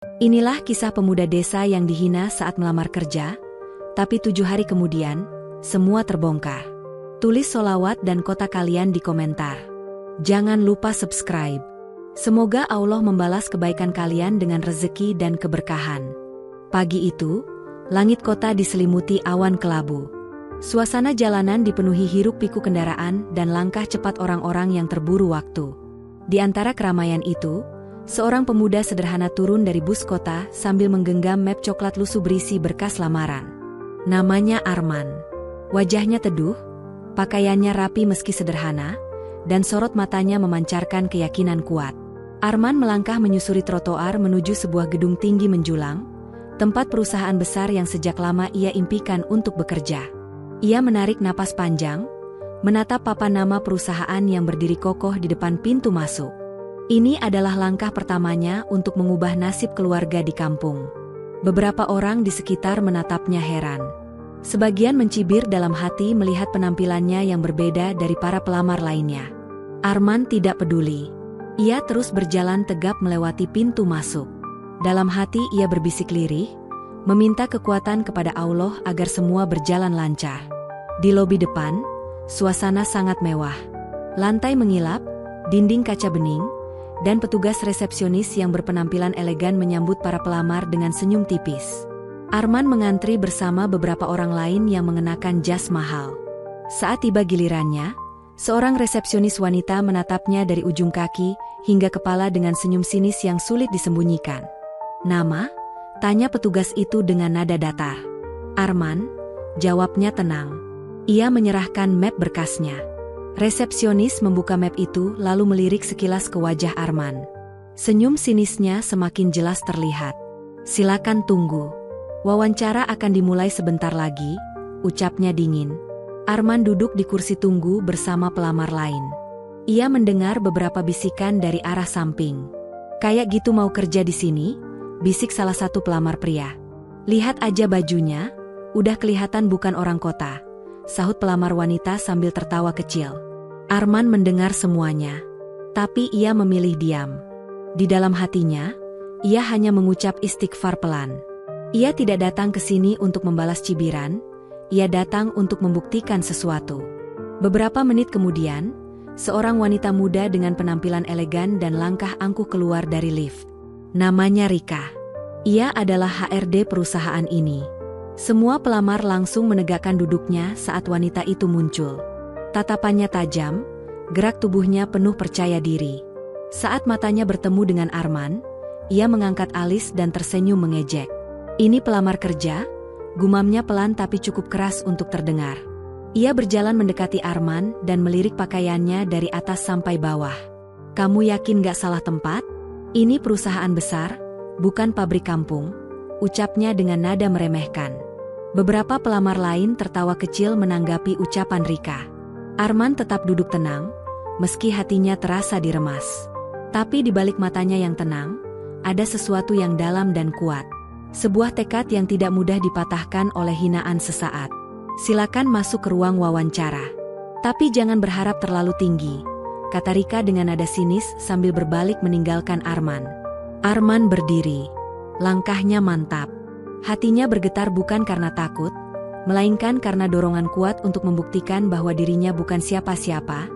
Inilah kisah pemuda desa yang dihina saat melamar kerja, tapi 7 hari kemudian, semua terbongkar. Tulis solawat dan kota kalian di komentar. Jangan lupa subscribe. Semoga Allah membalas kebaikan kalian dengan rezeki dan keberkahan. Pagi itu, langit kota diselimuti awan kelabu. Suasana jalanan dipenuhi hiruk-pikuk kendaraan dan langkah cepat orang-orang yang terburu waktu. Di antara keramaian itu, seorang pemuda sederhana turun dari bus kota sambil menggenggam map coklat lusuh berisi berkas lamaran. Namanya Arman. Wajahnya teduh, pakaiannya rapi meski sederhana, dan sorot matanya memancarkan keyakinan kuat. Arman melangkah menyusuri trotoar menuju sebuah gedung tinggi menjulang, tempat perusahaan besar yang sejak lama ia impikan untuk bekerja. Ia menarik napas panjang, menatap papan nama perusahaan yang berdiri kokoh di depan pintu masuk. Ini adalah langkah pertamanya untuk mengubah nasib keluarga di kampung. Beberapa orang di sekitar menatapnya heran. Sebagian mencibir dalam hati melihat penampilannya yang berbeda dari para pelamar lainnya. Arman tidak peduli. Ia terus berjalan tegap melewati pintu masuk. Dalam hati ia berbisik lirih, meminta kekuatan kepada Allah agar semua berjalan lancar. Di lobi depan, suasana sangat mewah. Lantai mengilap, dinding kaca bening, dan petugas resepsionis yang berpenampilan elegan menyambut para pelamar dengan senyum tipis. Arman mengantri bersama beberapa orang lain yang mengenakan jas mahal. Saat tiba gilirannya, seorang resepsionis wanita menatapnya dari ujung kaki hingga kepala dengan senyum sinis yang sulit disembunyikan. "Nama?" tanya petugas itu dengan nada datar. "Arman," jawabnya tenang. Ia menyerahkan map berkasnya. Resepsionis membuka map itu lalu melirik sekilas ke wajah Arman. Senyum sinisnya semakin jelas terlihat. "Silakan tunggu. Wawancara akan dimulai sebentar lagi," ucapnya dingin. Arman duduk di kursi tunggu bersama pelamar lain. Ia mendengar beberapa bisikan dari arah samping. "Kayak gitu mau kerja di sini?" bisik salah satu pelamar pria. "Lihat aja bajunya, udah kelihatan bukan orang kota," sahut pelamar wanita sambil tertawa kecil. Arman mendengar semuanya, tapi ia memilih diam. Di dalam hatinya, ia hanya mengucap istighfar pelan. Ia tidak datang ke sini untuk membalas cibiran, ia datang untuk membuktikan sesuatu. Beberapa menit kemudian, seorang wanita muda dengan penampilan elegan dan langkah angkuh keluar dari lift. Namanya Rika. Ia adalah HRD perusahaan ini. Semua pelamar langsung menegakkan duduknya saat wanita itu muncul. Tatapannya tajam, gerak tubuhnya penuh percaya diri. Saat matanya bertemu dengan Arman, ia mengangkat alis dan tersenyum mengejek. "Ini pelamar kerja?" gumamnya pelan tapi cukup keras untuk terdengar. Ia berjalan mendekati Arman dan melirik pakaiannya dari atas sampai bawah. "Kamu yakin gak salah tempat? Ini perusahaan besar, bukan pabrik kampung," ucapnya dengan nada meremehkan. Beberapa pelamar lain tertawa kecil menanggapi ucapan Rika. Arman tetap duduk tenang, meski hatinya terasa diremas. Tapi di balik matanya yang tenang, ada sesuatu yang dalam dan kuat. Sebuah tekad yang tidak mudah dipatahkan oleh hinaan sesaat. "Silakan masuk ke ruang wawancara. Tapi jangan berharap terlalu tinggi," kata Rika dengan nada sinis sambil berbalik meninggalkan Arman. Arman berdiri. Langkahnya mantap. Hatinya bergetar bukan karena takut, melainkan karena dorongan kuat untuk membuktikan bahwa dirinya bukan siapa-siapa,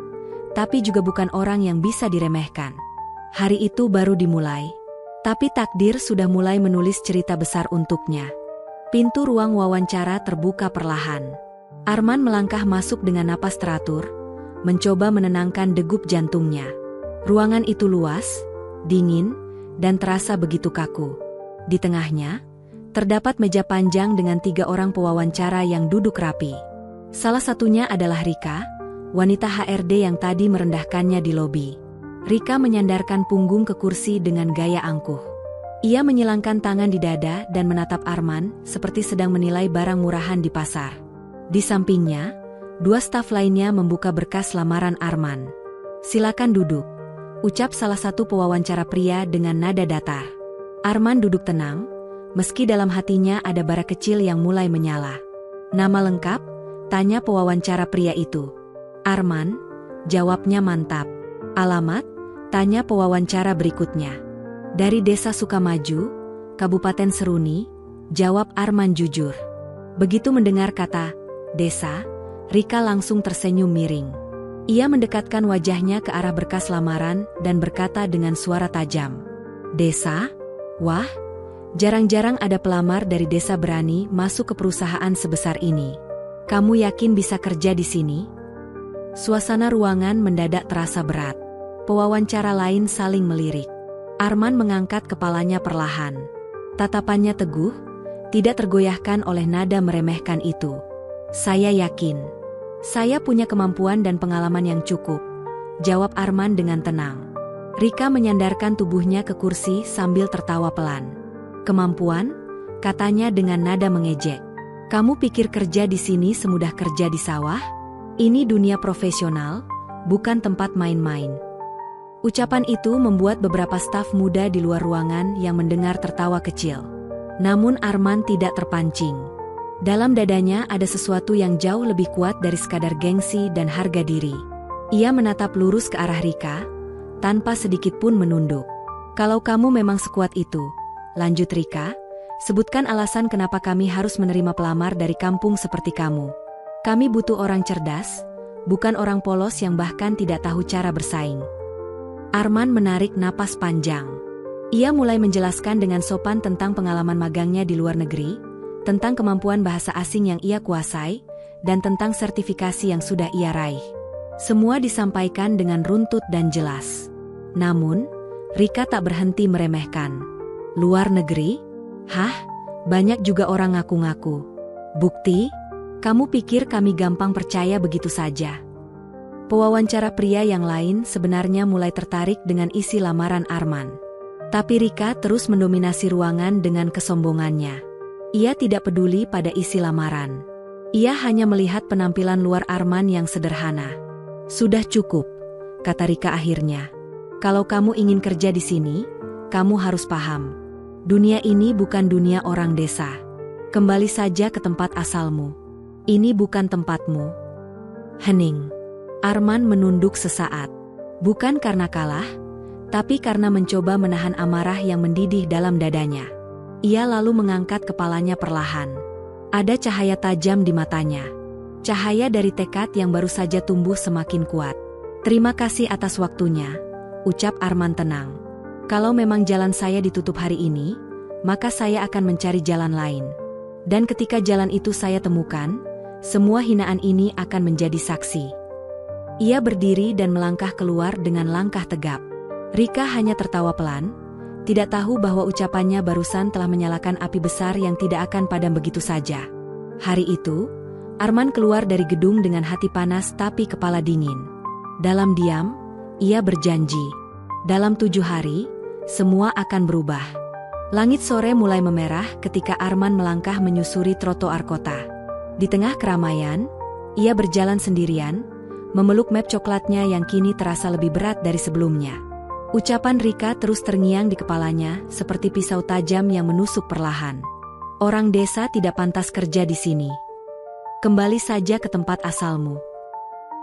tapi juga bukan orang yang bisa diremehkan. Hari itu baru dimulai, tapi takdir sudah mulai menulis cerita besar untuknya. Pintu ruang wawancara terbuka perlahan. Arman melangkah masuk dengan napas teratur, mencoba menenangkan degup jantungnya. Ruangan itu luas, dingin, dan terasa begitu kaku. Di tengahnya, terdapat meja panjang dengan 3 orang pewawancara yang duduk rapi. Salah satunya adalah Rika, wanita HRD yang tadi merendahkannya di lobi. Rika menyandarkan punggung ke kursi dengan gaya angkuh. Ia menyilangkan tangan di dada dan menatap Arman seperti sedang menilai barang murahan di pasar. Di sampingnya, 2 staf lainnya membuka berkas lamaran Arman. "Silakan duduk," ucap salah satu pewawancara pria dengan nada datar. Arman duduk tenang, meski dalam hatinya ada bara kecil yang mulai menyala. "Nama lengkap?" tanya pewawancara pria itu. "Arman," jawabnya mantap. "Alamat?" tanya pewawancara berikutnya. "Dari Desa Sukamaju," Kabupaten Seruni, jawab Arman jujur. Begitu mendengar kata desa, Rika langsung tersenyum miring. Ia mendekatkan wajahnya ke arah berkas lamaran dan berkata dengan suara tajam. Desa? Wah, jarang-jarang ada pelamar dari desa berani masuk ke perusahaan sebesar ini. Kamu yakin bisa kerja di sini? Suasana ruangan mendadak terasa berat. Pewawancara lain saling melirik. Arman mengangkat kepalanya perlahan. Tatapannya teguh, tidak tergoyahkan oleh nada meremehkan itu. Saya yakin. Saya punya kemampuan dan pengalaman yang cukup, jawab Arman dengan tenang. Rika menyandarkan tubuhnya ke kursi sambil tertawa pelan. Kemampuan? Katanya dengan nada mengejek. Kamu pikir kerja di sini semudah kerja di sawah? Ini dunia profesional, bukan tempat main-main. Ucapan itu membuat beberapa staf muda di luar ruangan yang mendengar tertawa kecil. Namun Arman tidak terpancing. Dalam dadanya ada sesuatu yang jauh lebih kuat dari sekadar gengsi dan harga diri. Ia menatap lurus ke arah Rika, tanpa sedikit pun menunduk. Kalau kamu memang sekuat itu, lanjut Rika, sebutkan alasan kenapa kami harus menerima pelamar dari kampung seperti kamu. Kami butuh orang cerdas, bukan orang polos yang bahkan tidak tahu cara bersaing. Arman menarik napas panjang. Ia mulai menjelaskan dengan sopan tentang pengalaman magangnya di luar negeri, tentang kemampuan bahasa asing yang ia kuasai, dan tentang sertifikasi yang sudah ia raih. Semua disampaikan dengan runtut dan jelas. Namun, Rika tak berhenti meremehkan. Luar negeri? Hah? Banyak juga orang ngaku-ngaku. Bukti? Kamu pikir kami gampang percaya begitu saja? Pewawancara pria yang lain sebenarnya mulai tertarik dengan isi lamaran Arman. Tapi Rika terus mendominasi ruangan dengan kesombongannya. Ia tidak peduli pada isi lamaran. Ia hanya melihat penampilan luar Arman yang sederhana. Sudah cukup, kata Rika akhirnya. Kalau kamu ingin kerja di sini, kamu harus paham. Dunia ini bukan dunia orang desa. Kembali saja ke tempat asalmu. Ini bukan tempatmu. Hening. Arman menunduk sesaat. Bukan karena kalah, tapi karena mencoba menahan amarah yang mendidih dalam dadanya. Ia lalu mengangkat kepalanya perlahan. Ada cahaya tajam di matanya. Cahaya dari tekad yang baru saja tumbuh semakin kuat. Terima kasih atas waktunya, ucap Arman tenang. Kalau memang jalan saya ditutup hari ini, maka saya akan mencari jalan lain. Dan ketika jalan itu saya temukan, semua hinaan ini akan menjadi saksi. Ia berdiri dan melangkah keluar dengan langkah tegap. Rika hanya tertawa pelan, tidak tahu bahwa ucapannya barusan telah menyalakan api besar yang tidak akan padam begitu saja. Hari itu, Arman keluar dari gedung dengan hati panas tapi kepala dingin. Dalam diam, ia berjanji. Dalam 7 hari, semua akan berubah. Langit sore mulai memerah ketika Arman melangkah menyusuri trotoar kota. Di tengah keramaian, ia berjalan sendirian, memeluk map coklatnya yang kini terasa lebih berat dari sebelumnya. Ucapan Rika terus terngiang di kepalanya seperti pisau tajam yang menusuk perlahan. Orang desa tidak pantas kerja di sini. Kembali saja ke tempat asalmu.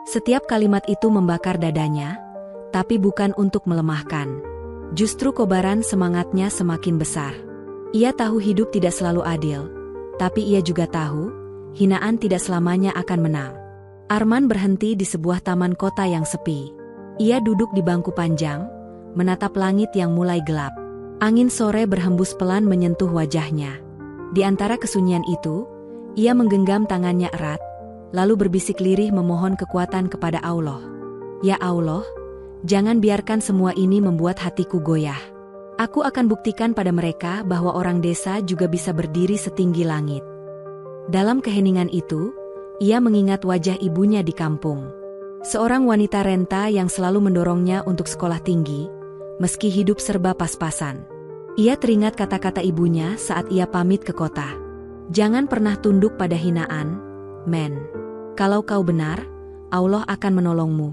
Setiap kalimat itu membakar dadanya, tapi bukan untuk melemahkan. Justru kobaran semangatnya semakin besar. Ia tahu hidup tidak selalu adil, tapi ia juga tahu, hinaan tidak selamanya akan menang. Arman berhenti di sebuah taman kota yang sepi. Ia duduk di bangku panjang, menatap langit yang mulai gelap. Angin sore berhembus pelan menyentuh wajahnya. Di antara kesunyian itu, ia menggenggam tangannya erat, lalu berbisik lirih memohon kekuatan kepada Allah. Ya Allah, jangan biarkan semua ini membuat hatiku goyah. Aku akan buktikan pada mereka bahwa orang desa juga bisa berdiri setinggi langit. Dalam keheningan itu, ia mengingat wajah ibunya di kampung. Seorang wanita renta yang selalu mendorongnya untuk sekolah tinggi, meski hidup serba pas-pasan. Ia teringat kata-kata ibunya saat ia pamit ke kota. Jangan pernah tunduk pada hinaan, men. Kalau kau benar, Allah akan menolongmu.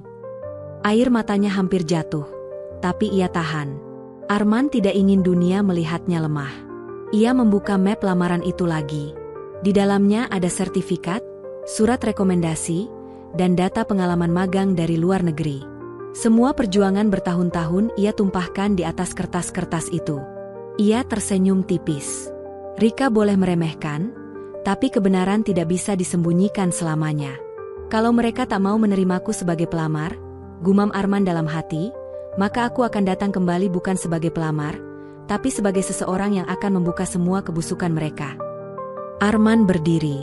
Air matanya hampir jatuh, tapi ia tahan. Arman tidak ingin dunia melihatnya lemah. Ia membuka map lamaran itu lagi. Di dalamnya ada sertifikat, surat rekomendasi, dan data pengalaman magang dari luar negeri. Semua perjuangan bertahun-tahun ia tumpahkan di atas kertas-kertas itu. Ia tersenyum tipis. Rika boleh meremehkan, tapi kebenaran tidak bisa disembunyikan selamanya. Kalau mereka tak mau menerimaku sebagai pelamar, gumam Arman dalam hati, maka aku akan datang kembali bukan sebagai pelamar, tapi sebagai seseorang yang akan membuka semua kebusukan mereka. Arman berdiri.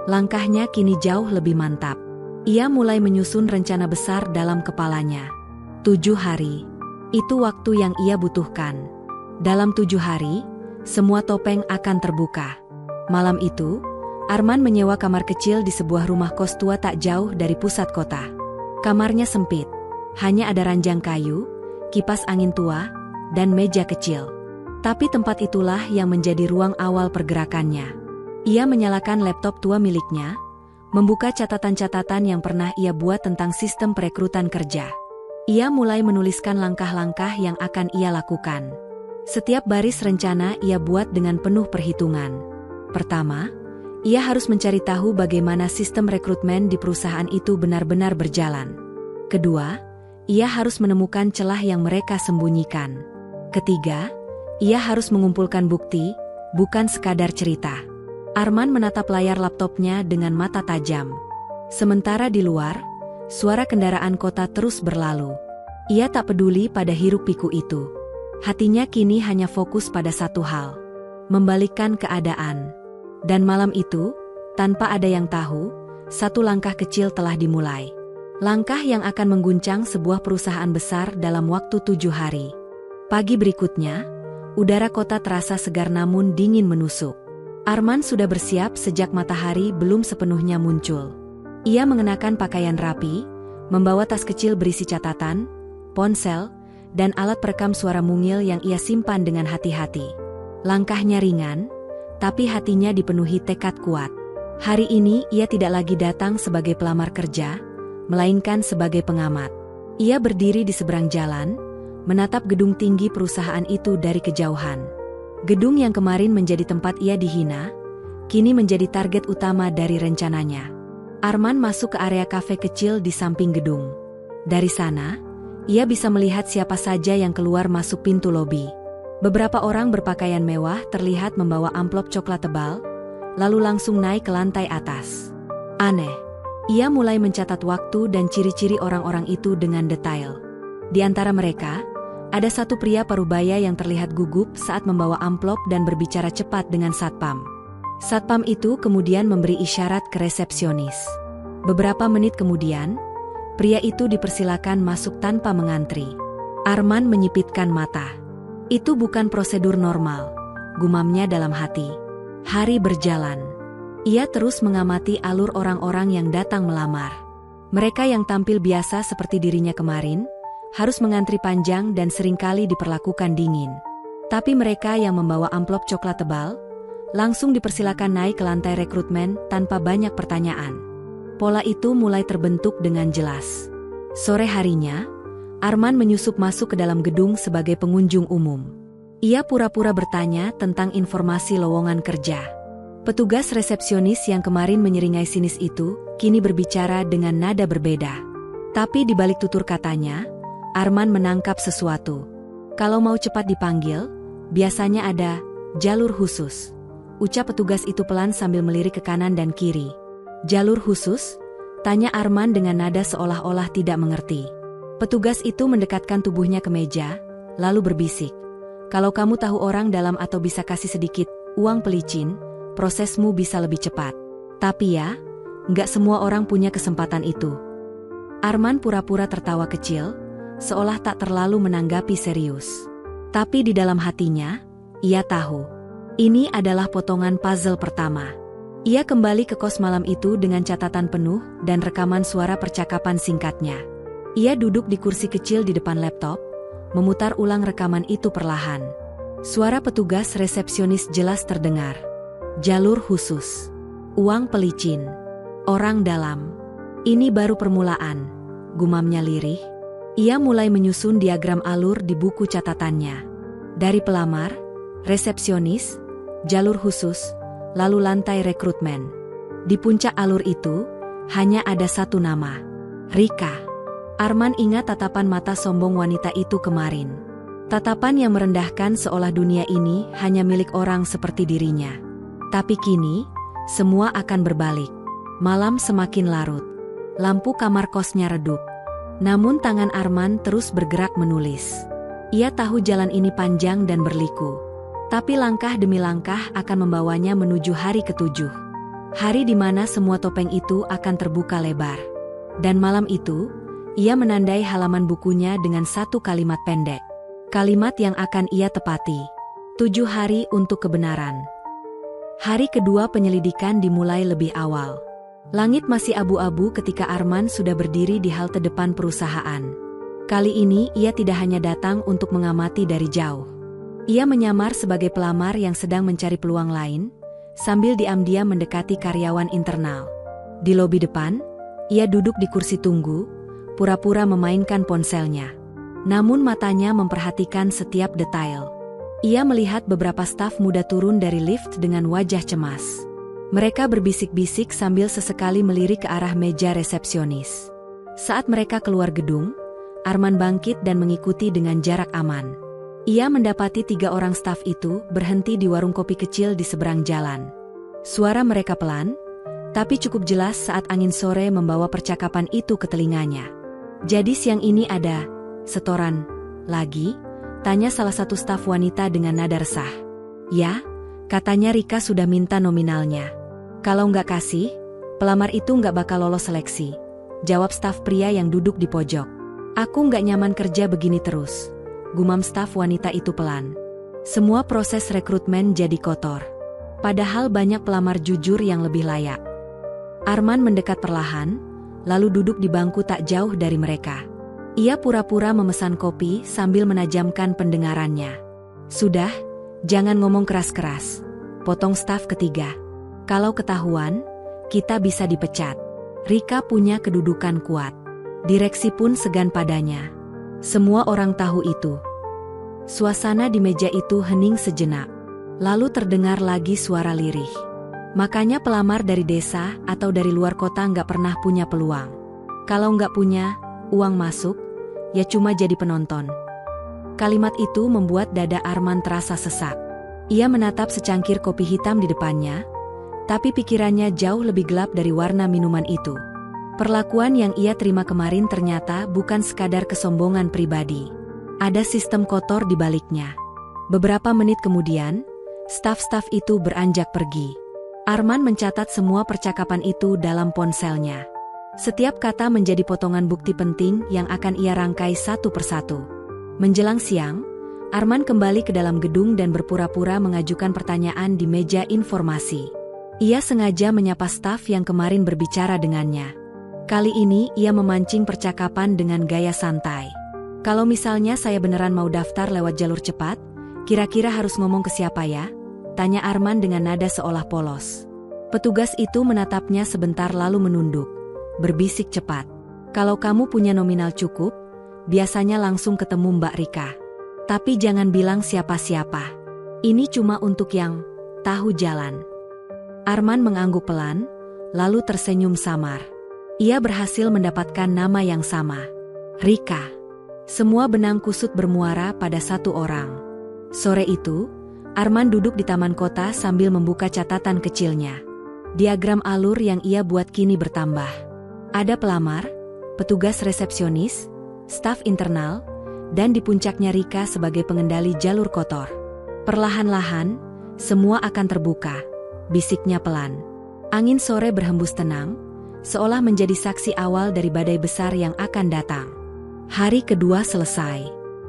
Langkahnya kini jauh lebih mantap. Ia mulai menyusun rencana besar dalam kepalanya. 7 hari. Itu waktu yang ia butuhkan. Dalam 7 hari, semua topeng akan terbuka. Malam itu, Arman menyewa kamar kecil di sebuah rumah kos tua tak jauh dari pusat kota. Kamarnya sempit. Hanya ada ranjang kayu, kipas angin tua, dan meja kecil. Tapi tempat itulah yang menjadi ruang awal pergerakannya. Ia menyalakan laptop tua miliknya, membuka catatan-catatan yang pernah ia buat tentang sistem perekrutan kerja. Ia mulai menuliskan langkah-langkah yang akan ia lakukan. Setiap baris rencana ia buat dengan penuh perhitungan. Pertama, ia harus mencari tahu bagaimana sistem rekrutmen di perusahaan itu benar-benar berjalan. Kedua, ia harus menemukan celah yang mereka sembunyikan. Ketiga, ia harus mengumpulkan bukti, bukan sekadar cerita. Arman menatap layar laptopnya dengan mata tajam. Sementara di luar, suara kendaraan kota terus berlalu. Ia tak peduli pada hiruk-pikuk itu. Hatinya kini hanya fokus pada satu hal: membalikkan keadaan. Dan malam itu, tanpa ada yang tahu, satu langkah kecil telah dimulai. Langkah yang akan mengguncang sebuah perusahaan besar dalam waktu 7 hari. Pagi berikutnya, udara kota terasa segar namun dingin menusuk. Arman sudah bersiap sejak matahari belum sepenuhnya muncul. Ia mengenakan pakaian rapi, membawa tas kecil berisi catatan, ponsel, dan alat perekam suara mungil yang ia simpan dengan hati-hati. Langkahnya ringan, tapi hatinya dipenuhi tekad kuat. Hari ini ia tidak lagi datang sebagai pelamar kerja, melainkan sebagai pengamat. Ia berdiri di seberang jalan, menatap gedung tinggi perusahaan itu dari kejauhan. Gedung yang kemarin menjadi tempat ia dihina, kini menjadi target utama dari rencananya. Arman masuk ke area kafe kecil di samping gedung. Dari sana, ia bisa melihat siapa saja yang keluar masuk pintu lobi. Beberapa orang berpakaian mewah terlihat membawa amplop coklat tebal, lalu langsung naik ke lantai atas. Aneh. Ia mulai mencatat waktu dan ciri-ciri orang-orang itu dengan detail. Di antara mereka, ada satu pria parubaya yang terlihat gugup saat membawa amplop dan berbicara cepat dengan satpam. Satpam itu kemudian memberi isyarat ke resepsionis. Beberapa menit kemudian, pria itu dipersilakan masuk tanpa mengantri. Arman menyipitkan mata. Itu bukan prosedur normal, gumamnya dalam hati. Hari berjalan. Ia terus mengamati alur orang-orang yang datang melamar. Mereka yang tampil biasa seperti dirinya kemarin, harus mengantri panjang dan seringkali diperlakukan dingin. Tapi mereka yang membawa amplop coklat tebal, langsung dipersilakan naik ke lantai rekrutmen tanpa banyak pertanyaan. Pola itu mulai terbentuk dengan jelas. Sore harinya, Arman menyusup masuk ke dalam gedung sebagai pengunjung umum. Ia pura-pura bertanya tentang informasi lowongan kerja. Petugas resepsionis yang kemarin menyeringai sinis itu, kini berbicara dengan nada berbeda. Tapi di balik tutur katanya, Arman menangkap sesuatu. Kalau mau cepat dipanggil, biasanya ada jalur khusus. Ucap petugas itu pelan sambil melirik ke kanan dan kiri. Jalur khusus? Tanya Arman dengan nada seolah-olah tidak mengerti. Petugas itu mendekatkan tubuhnya ke meja, lalu berbisik. Kalau kamu tahu orang dalam atau bisa kasih sedikit uang pelicin, prosesmu bisa lebih cepat. Tapi ya, nggak semua orang punya kesempatan itu. Arman pura-pura tertawa kecil, seolah tak terlalu menanggapi serius. Tapi di dalam hatinya, ia tahu. Ini adalah potongan puzzle pertama. Ia kembali ke kos malam itu dengan catatan penuh dan rekaman suara percakapan singkatnya. Ia duduk di kursi kecil di depan laptop, memutar ulang rekaman itu perlahan. Suara petugas resepsionis jelas terdengar. Jalur khusus. Uang pelicin. Orang dalam. Ini baru permulaan, gumamnya lirih. Ia mulai menyusun diagram alur di buku catatannya. Dari pelamar, resepsionis, jalur khusus, lalu lantai rekrutmen. Di puncak alur itu, hanya ada satu nama. Rika. Arman ingat tatapan mata sombong wanita itu kemarin. Tatapan yang merendahkan seolah dunia ini hanya milik orang seperti dirinya. Tapi kini, semua akan berbalik. Malam semakin larut. Lampu kamar kosnya redup. Namun tangan Arman terus bergerak menulis. Ia tahu jalan ini panjang dan berliku. Tapi langkah demi langkah akan membawanya menuju hari ketujuh. Hari di mana semua topeng itu akan terbuka lebar. Dan malam itu, ia menandai halaman bukunya dengan satu kalimat pendek. Kalimat yang akan ia tepati. 7 hari untuk kebenaran. Hari kedua penyelidikan dimulai lebih awal. Langit masih abu-abu ketika Arman sudah berdiri di halte depan perusahaan. Kali ini ia tidak hanya datang untuk mengamati dari jauh. Ia menyamar sebagai pelamar yang sedang mencari peluang lain, sambil diam-diam mendekati karyawan internal. Di lobi depan, ia duduk di kursi tunggu, pura-pura memainkan ponselnya. Namun matanya memperhatikan setiap detail. Ia melihat beberapa staf muda turun dari lift dengan wajah cemas. Mereka berbisik-bisik sambil sesekali melirik ke arah meja resepsionis. Saat mereka keluar gedung, Arman bangkit dan mengikuti dengan jarak aman. Ia mendapati 3 orang staf itu berhenti di warung kopi kecil di seberang jalan. Suara mereka pelan, tapi cukup jelas saat angin sore membawa percakapan itu ke telinganya. "Jadi siang ini ada setoran lagi?" tanya salah satu staf wanita dengan nada resah. "Ya, katanya Rika sudah minta nominalnya. Kalau nggak kasih, pelamar itu nggak bakal lolos seleksi," jawab staf pria yang duduk di pojok. "Aku nggak nyaman kerja begini terus," gumam staf wanita itu pelan. "Semua proses rekrutmen jadi kotor. Padahal banyak pelamar jujur yang lebih layak." Arman mendekat perlahan, lalu duduk di bangku tak jauh dari mereka. Ia pura-pura memesan kopi sambil menajamkan pendengarannya. "Sudah, jangan ngomong keras-keras," potong staf ketiga. "Kalau ketahuan, kita bisa dipecat. Rika punya kedudukan kuat. Direksi pun segan padanya." Semua orang tahu itu. Suasana di meja itu hening sejenak. Lalu terdengar lagi suara lirih. "Makanya pelamar dari desa atau dari luar kota nggak pernah punya peluang. Kalau nggak punya uang masuk, ya cuma jadi penonton." Kalimat itu membuat dada Arman terasa sesak. Ia menatap secangkir kopi hitam di depannya, tapi pikirannya jauh lebih gelap dari warna minuman itu. Perlakuan yang ia terima kemarin ternyata bukan sekadar kesombongan pribadi. Ada sistem kotor di baliknya. Beberapa menit kemudian, staf-staf itu beranjak pergi. Arman mencatat semua percakapan itu dalam ponselnya. Setiap kata menjadi potongan bukti penting yang akan ia rangkai satu persatu. Menjelang siang, Arman kembali ke dalam gedung dan berpura-pura mengajukan pertanyaan di meja informasi. Ia sengaja menyapa staf yang kemarin berbicara dengannya. Kali ini ia memancing percakapan dengan gaya santai. "Kalau misalnya saya beneran mau daftar lewat jalur cepat, kira-kira harus ngomong ke siapa ya?" tanya Arman dengan nada seolah polos. Petugas itu menatapnya sebentar lalu menunduk, berbisik cepat. "Kalau kamu punya nominal cukup, biasanya langsung ketemu Mbak Rika. Tapi jangan bilang siapa-siapa. Ini cuma untuk yang tahu jalan." Arman mengangguk pelan, lalu tersenyum samar. Ia berhasil mendapatkan nama yang sama. Rika. Semua benang kusut bermuara pada satu orang. Sore itu, Arman duduk di taman kota sambil membuka catatan kecilnya. Diagram alur yang ia buat kini bertambah. Ada pelamar, petugas resepsionis, staf internal, dan di puncaknya Rika sebagai pengendali jalur kotor. "Perlahan-lahan, semua akan terbuka," bisiknya pelan. Angin sore berhembus tenang, seolah menjadi saksi awal dari badai besar yang akan datang. Hari kedua selesai.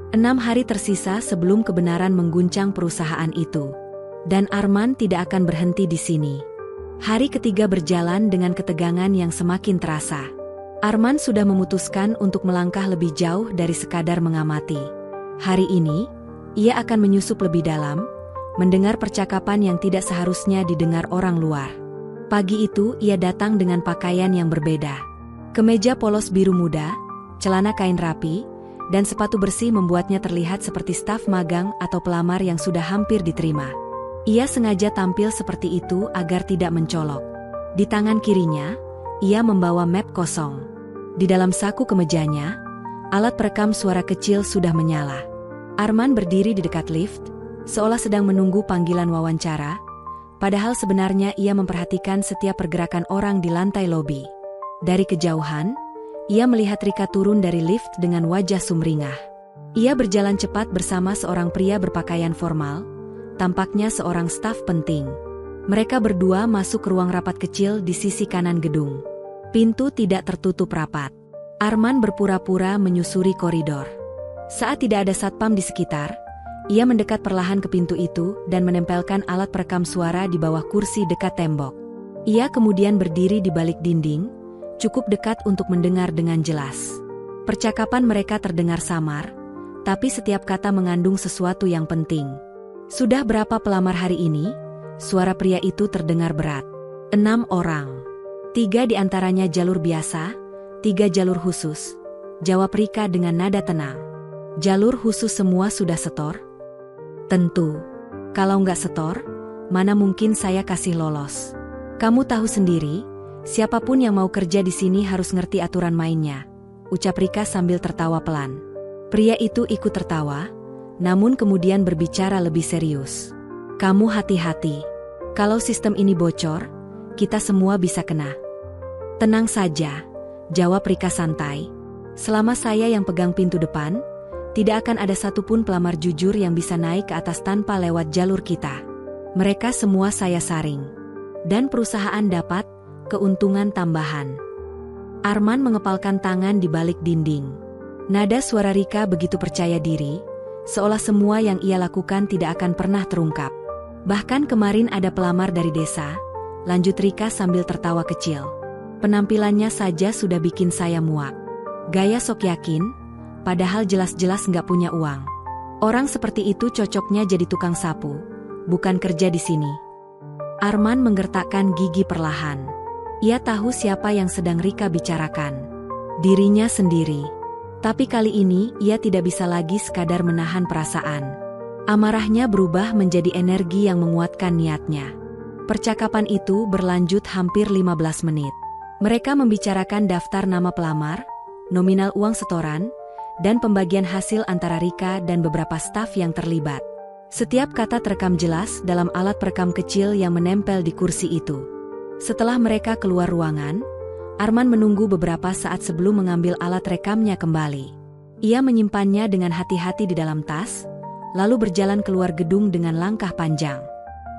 6 hari tersisa sebelum kebenaran mengguncang perusahaan itu. Dan Arman tidak akan berhenti di sini. Hari ketiga berjalan dengan ketegangan yang semakin terasa. Arman sudah memutuskan untuk melangkah lebih jauh dari sekadar mengamati. Hari ini, ia akan menyusup lebih dalam, mendengar percakapan yang tidak seharusnya didengar orang luar. Pagi itu ia datang dengan pakaian yang berbeda. Kemeja polos biru muda, celana kain rapi, dan sepatu bersih membuatnya terlihat seperti staf magang atau pelamar yang sudah hampir diterima. Ia sengaja tampil seperti itu agar tidak mencolok. Di tangan kirinya, ia membawa map kosong. Di dalam saku kemejanya, alat perekam suara kecil sudah menyala. Arman berdiri di dekat lift, seolah sedang menunggu panggilan wawancara, padahal sebenarnya ia memperhatikan setiap pergerakan orang di lantai lobi. Dari kejauhan, ia melihat Rika turun dari lift dengan wajah sumringah. Ia berjalan cepat bersama seorang pria berpakaian formal, tampaknya seorang staf penting. Mereka berdua masuk ke ruang rapat kecil di sisi kanan gedung. Pintu tidak tertutup rapat. Arman berpura-pura menyusuri koridor. Saat tidak ada satpam di sekitar, ia mendekat perlahan ke pintu itu dan menempelkan alat perekam suara di bawah kursi dekat tembok. Ia kemudian berdiri di balik dinding, cukup dekat untuk mendengar dengan jelas. Percakapan mereka terdengar samar, tapi setiap kata mengandung sesuatu yang penting. "Sudah berapa pelamar hari ini?" Suara pria itu terdengar berat. 6 orang. 3 di antaranya jalur biasa, 3 jalur khusus. Jawab Rika dengan nada tenang. "Jalur khusus semua sudah setor?" "Tentu. Kalau nggak setor, mana mungkin saya kasih lolos. Kamu tahu sendiri, siapapun yang mau kerja di sini harus ngerti aturan mainnya," ucap Rika sambil tertawa pelan. Pria itu ikut tertawa, namun kemudian berbicara lebih serius. "Kamu hati-hati. Kalau sistem ini bocor, kita semua bisa kena." "Tenang saja," jawab Rika santai. "Selama saya yang pegang pintu depan, tidak akan ada satupun pelamar jujur yang bisa naik ke atas tanpa lewat jalur kita. Mereka semua saya saring. Dan perusahaan dapat keuntungan tambahan." Arman mengepalkan tangan di balik dinding. Nada suara Rika begitu percaya diri, seolah semua yang ia lakukan tidak akan pernah terungkap. "Bahkan kemarin ada pelamar dari desa," lanjut Rika sambil tertawa kecil. "Penampilannya saja sudah bikin saya muak. Gaya sok yakin, padahal jelas-jelas nggak punya uang. Orang seperti itu cocoknya jadi tukang sapu, bukan kerja di sini." Arman menggertakkan gigi perlahan. Ia tahu siapa yang sedang Rika bicarakan. Dirinya sendiri. Tapi kali ini ia tidak bisa lagi sekadar menahan perasaan. Amarahnya berubah menjadi energi yang menguatkan niatnya. Percakapan itu berlanjut hampir 15 menit. Mereka membicarakan daftar nama pelamar, nominal uang setoran, dan pembagian hasil antara Rika dan beberapa staf yang terlibat. Setiap kata terekam jelas dalam alat perekam kecil yang menempel di kursi itu. Setelah mereka keluar ruangan, Arman menunggu beberapa saat sebelum mengambil alat rekamnya kembali. Ia menyimpannya dengan hati-hati di dalam tas, lalu berjalan keluar gedung dengan langkah panjang.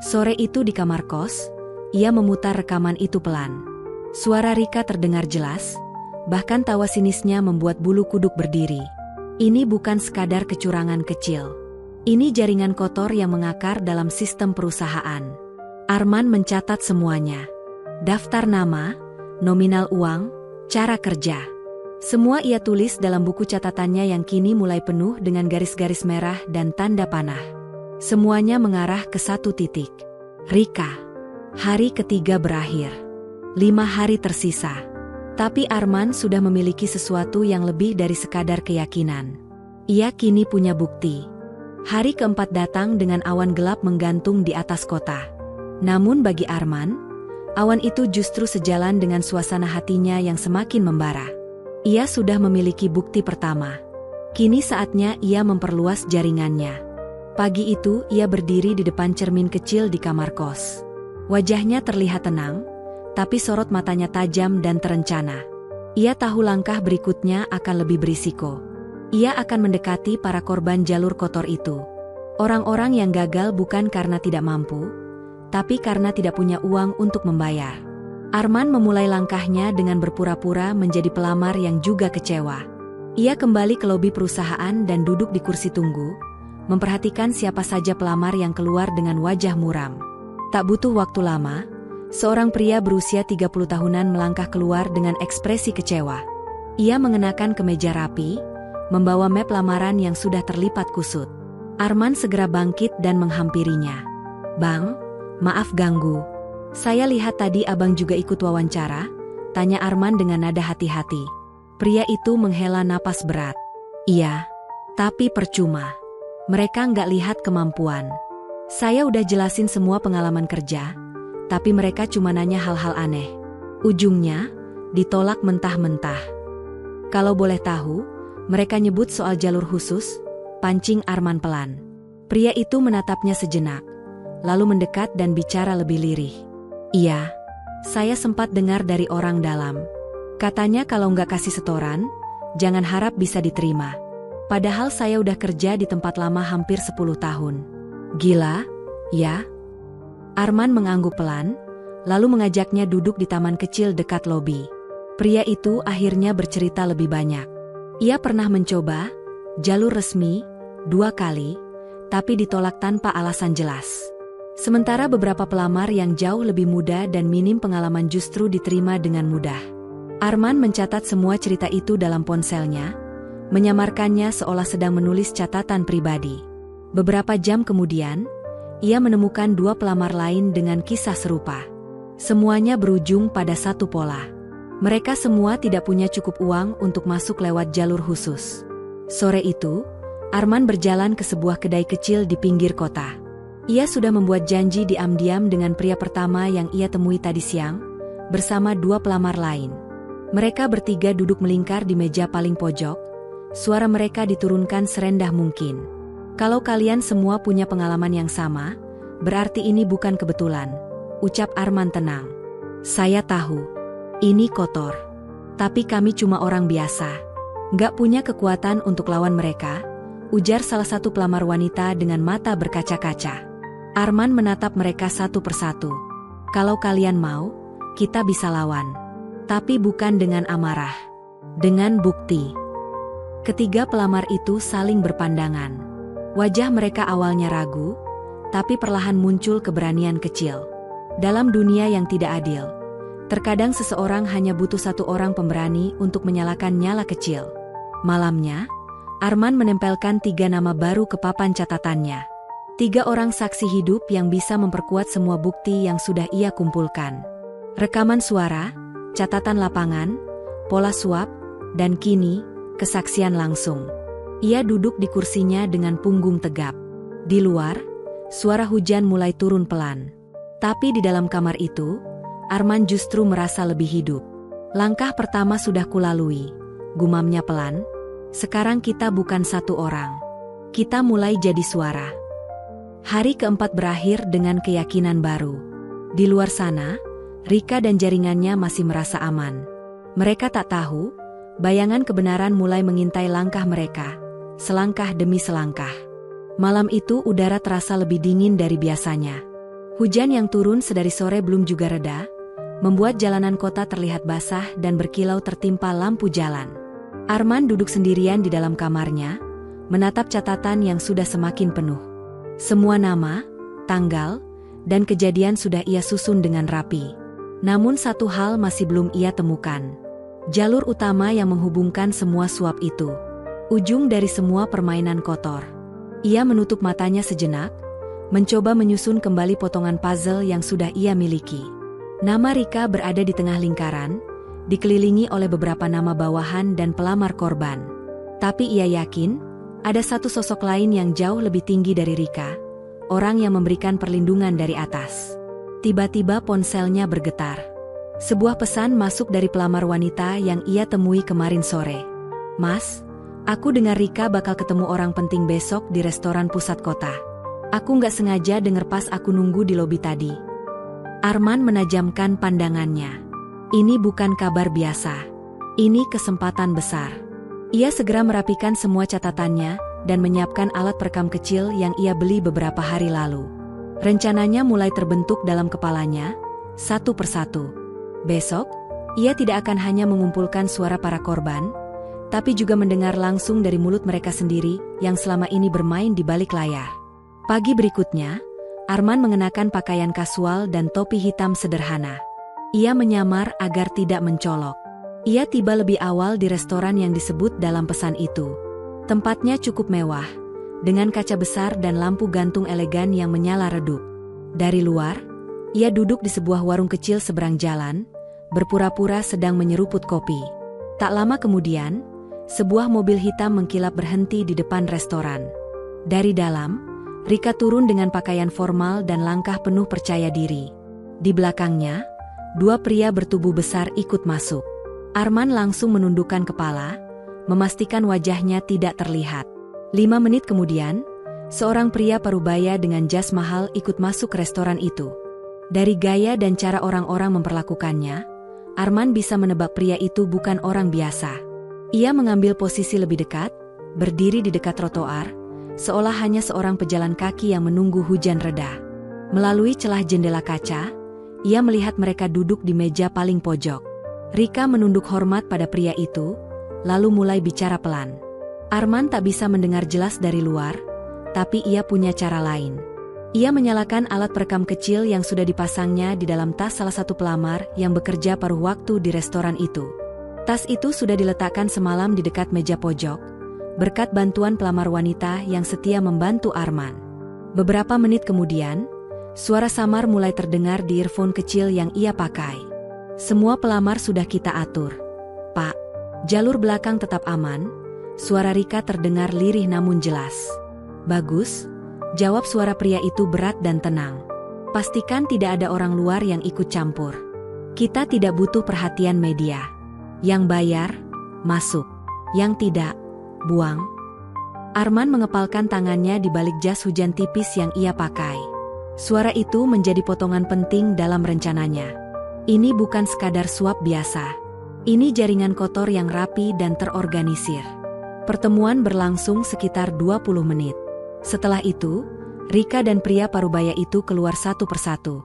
Sore itu di kamar kos, ia memutar rekaman itu pelan. Suara Rika terdengar jelas, bahkan tawa sinisnya membuat bulu kuduk berdiri. Ini bukan sekadar kecurangan kecil. Ini jaringan kotor yang mengakar dalam sistem perusahaan. Arman mencatat semuanya. Daftar nama, nominal uang, cara kerja. Semua ia tulis dalam buku catatannya yang kini mulai penuh dengan garis-garis merah dan tanda panah. Semuanya mengarah ke satu titik. Rika. Hari ketiga berakhir. 5 hari tersisa. Tapi Arman sudah memiliki sesuatu yang lebih dari sekadar keyakinan. Ia kini punya bukti. Hari keempat datang dengan awan gelap menggantung di atas kota. Namun bagi Arman, awan itu justru sejalan dengan suasana hatinya yang semakin membara. Ia sudah memiliki bukti pertama. Kini saatnya ia memperluas jaringannya. Pagi itu ia berdiri di depan cermin kecil di kamar kos. Wajahnya terlihat tenang, tapi sorot matanya tajam dan terencana. Ia tahu langkah berikutnya akan lebih berisiko. Ia akan mendekati para korban jalur kotor itu. Orang-orang yang gagal bukan karena tidak mampu, tapi karena tidak punya uang untuk membayar. Arman memulai langkahnya dengan berpura-pura menjadi pelamar yang juga kecewa. Ia kembali ke lobi perusahaan dan duduk di kursi tunggu, memperhatikan siapa saja pelamar yang keluar dengan wajah muram. Tak butuh waktu lama, seorang pria berusia 30 tahunan melangkah keluar dengan ekspresi kecewa. Ia mengenakan kemeja rapi, membawa map lamaran yang sudah terlipat kusut. Arman segera bangkit dan menghampirinya. "Bang, maaf ganggu. Saya lihat tadi abang juga ikut wawancara?" tanya Arman dengan nada hati-hati. Pria itu menghela napas berat. "Iya, tapi percuma. Mereka nggak lihat kemampuan. Saya udah jelasin semua pengalaman kerja, tapi mereka cuma nanya hal-hal aneh. Ujungnya, ditolak mentah-mentah. Kalau boleh tahu, mereka nyebut soal jalur khusus, pancing Arman pelan. Pria itu menatapnya sejenak, lalu mendekat dan bicara lebih lirih. Iya, saya sempat dengar dari orang dalam. Katanya kalau nggak kasih setoran, jangan harap bisa diterima. Padahal saya udah kerja di tempat lama hampir 10 tahun. Gila, ya? Arman mengangguk pelan, lalu mengajaknya duduk di taman kecil dekat lobi. Pria itu akhirnya bercerita lebih banyak. Ia pernah mencoba jalur resmi 2 kali, tapi ditolak tanpa alasan jelas. Sementara beberapa pelamar yang jauh lebih muda dan minim pengalaman justru diterima dengan mudah. Arman mencatat semua cerita itu dalam ponselnya, menyamarkannya seolah sedang menulis catatan pribadi. Beberapa jam kemudian, ia menemukan 2 pelamar lain dengan kisah serupa. Semuanya berujung pada satu pola. Mereka semua tidak punya cukup uang untuk masuk lewat jalur khusus. Sore itu, Arman berjalan ke sebuah kedai kecil di pinggir kota. Ia sudah membuat janji diam-diam dengan pria pertama yang ia temui tadi siang, bersama 2 pelamar lain. Mereka bertiga duduk melingkar di meja paling pojok, suara mereka diturunkan serendah mungkin. Kalau kalian semua punya pengalaman yang sama, berarti ini bukan kebetulan, ucap Arman tenang. Saya tahu, ini kotor. Tapi kami cuma orang biasa. Nggak punya kekuatan untuk lawan mereka, ujar salah satu pelamar wanita dengan mata berkaca-kaca. Arman menatap mereka satu persatu. Kalau kalian mau, kita bisa lawan. Tapi bukan dengan amarah. Dengan bukti. Ketiga pelamar itu saling berpandangan. Wajah mereka awalnya ragu, tapi perlahan muncul keberanian kecil. Dalam dunia yang tidak adil, terkadang seseorang hanya butuh 1 orang pemberani untuk menyalakan nyala kecil. Malamnya, Arman menempelkan 3 nama baru ke papan catatannya. 3 orang saksi hidup yang bisa memperkuat semua bukti yang sudah ia kumpulkan. Rekaman suara, catatan lapangan, pola suap, dan kini, kesaksian langsung. Ia duduk di kursinya dengan punggung tegap. Di luar, suara hujan mulai turun pelan. Tapi di dalam kamar itu, Arman justru merasa lebih hidup. Langkah pertama sudah kulalui, gumamnya pelan. Sekarang kita bukan 1 orang. Kita mulai jadi suara. Hari keempat berakhir dengan keyakinan baru. Di luar sana, Rika dan jaringannya masih merasa aman. Mereka tak tahu, bayangan kebenaran mulai mengintai langkah mereka, selangkah demi selangkah. Malam itu udara terasa lebih dingin dari biasanya. Hujan yang turun sedari sore belum juga reda, membuat jalanan kota terlihat basah dan berkilau tertimpa lampu jalan. Arman duduk sendirian di dalam kamarnya, menatap catatan yang sudah semakin penuh. Semua nama, tanggal, dan kejadian sudah ia susun dengan rapi. Namun satu hal masih belum ia temukan. Jalur utama yang menghubungkan semua suap itu. Ujung dari semua permainan kotor. Ia menutup matanya sejenak, mencoba menyusun kembali potongan puzzle yang sudah ia miliki. Nama Rika berada di tengah lingkaran, dikelilingi oleh beberapa nama bawahan dan pelamar korban. Tapi ia yakin, ada satu sosok lain yang jauh lebih tinggi dari Rika, orang yang memberikan perlindungan dari atas. Tiba-tiba ponselnya bergetar. Sebuah pesan masuk dari pelamar wanita yang ia temui kemarin sore. Mas, aku dengar Rika bakal ketemu orang penting besok di restoran pusat kota. Aku nggak sengaja denger pas aku nunggu di lobi tadi. Arman menajamkan pandangannya. Ini bukan kabar biasa. Ini kesempatan besar. Ia segera merapikan semua catatannya dan menyiapkan alat perekam kecil yang ia beli beberapa hari lalu. Rencananya mulai terbentuk dalam kepalanya, satu persatu. Besok, ia tidak akan hanya mengumpulkan suara para korban, tapi juga mendengar langsung dari mulut mereka sendiri yang selama ini bermain di balik layar. Pagi berikutnya, Arman mengenakan pakaian kasual dan topi hitam sederhana. Ia menyamar agar tidak mencolok. Ia tiba lebih awal di restoran yang disebut dalam pesan itu. Tempatnya cukup mewah, dengan kaca besar dan lampu gantung elegan yang menyala redup. Dari luar, ia duduk di sebuah warung kecil seberang jalan, berpura-pura sedang menyeruput kopi. Tak lama kemudian, sebuah mobil hitam mengkilap berhenti di depan restoran. Dari dalam, Rika turun dengan pakaian formal dan langkah penuh percaya diri. Di belakangnya, 2 pria bertubuh besar ikut masuk. Arman langsung menundukkan kepala, memastikan wajahnya tidak terlihat. 5 menit kemudian, seorang pria parubaya dengan jas mahal ikut masuk ke restoran itu. Dari gaya dan cara orang-orang memperlakukannya, Arman bisa menebak pria itu bukan orang biasa. Ia mengambil posisi lebih dekat, berdiri di dekat trotoar, seolah hanya seorang pejalan kaki yang menunggu hujan reda. Melalui celah jendela kaca, ia melihat mereka duduk di meja paling pojok. Rika menunduk hormat pada pria itu, lalu mulai bicara pelan. Arman tak bisa mendengar jelas dari luar, tapi ia punya cara lain. Ia menyalakan alat perekam kecil yang sudah dipasangnya di dalam tas salah satu pelamar yang bekerja paruh waktu di restoran itu. Tas itu sudah diletakkan semalam di dekat meja pojok, berkat bantuan pelamar wanita yang setia membantu Arman. Beberapa menit kemudian, suara samar mulai terdengar di earphone kecil yang ia pakai. Semua pelamar sudah kita atur, Pak. Jalur belakang tetap aman. Suara Rika terdengar lirih namun jelas. Bagus, jawab suara pria itu berat dan tenang. Pastikan tidak ada orang luar yang ikut campur. Kita tidak butuh perhatian media. Yang bayar, masuk. Yang tidak, buang. Arman mengepalkan tangannya di balik jas hujan tipis yang ia pakai. Suara itu menjadi potongan penting dalam rencananya. Ini bukan sekadar suap biasa. Ini jaringan kotor yang rapi dan terorganisir. Pertemuan berlangsung sekitar 20 menit. Setelah itu, Rika dan pria parubaya itu keluar satu persatu.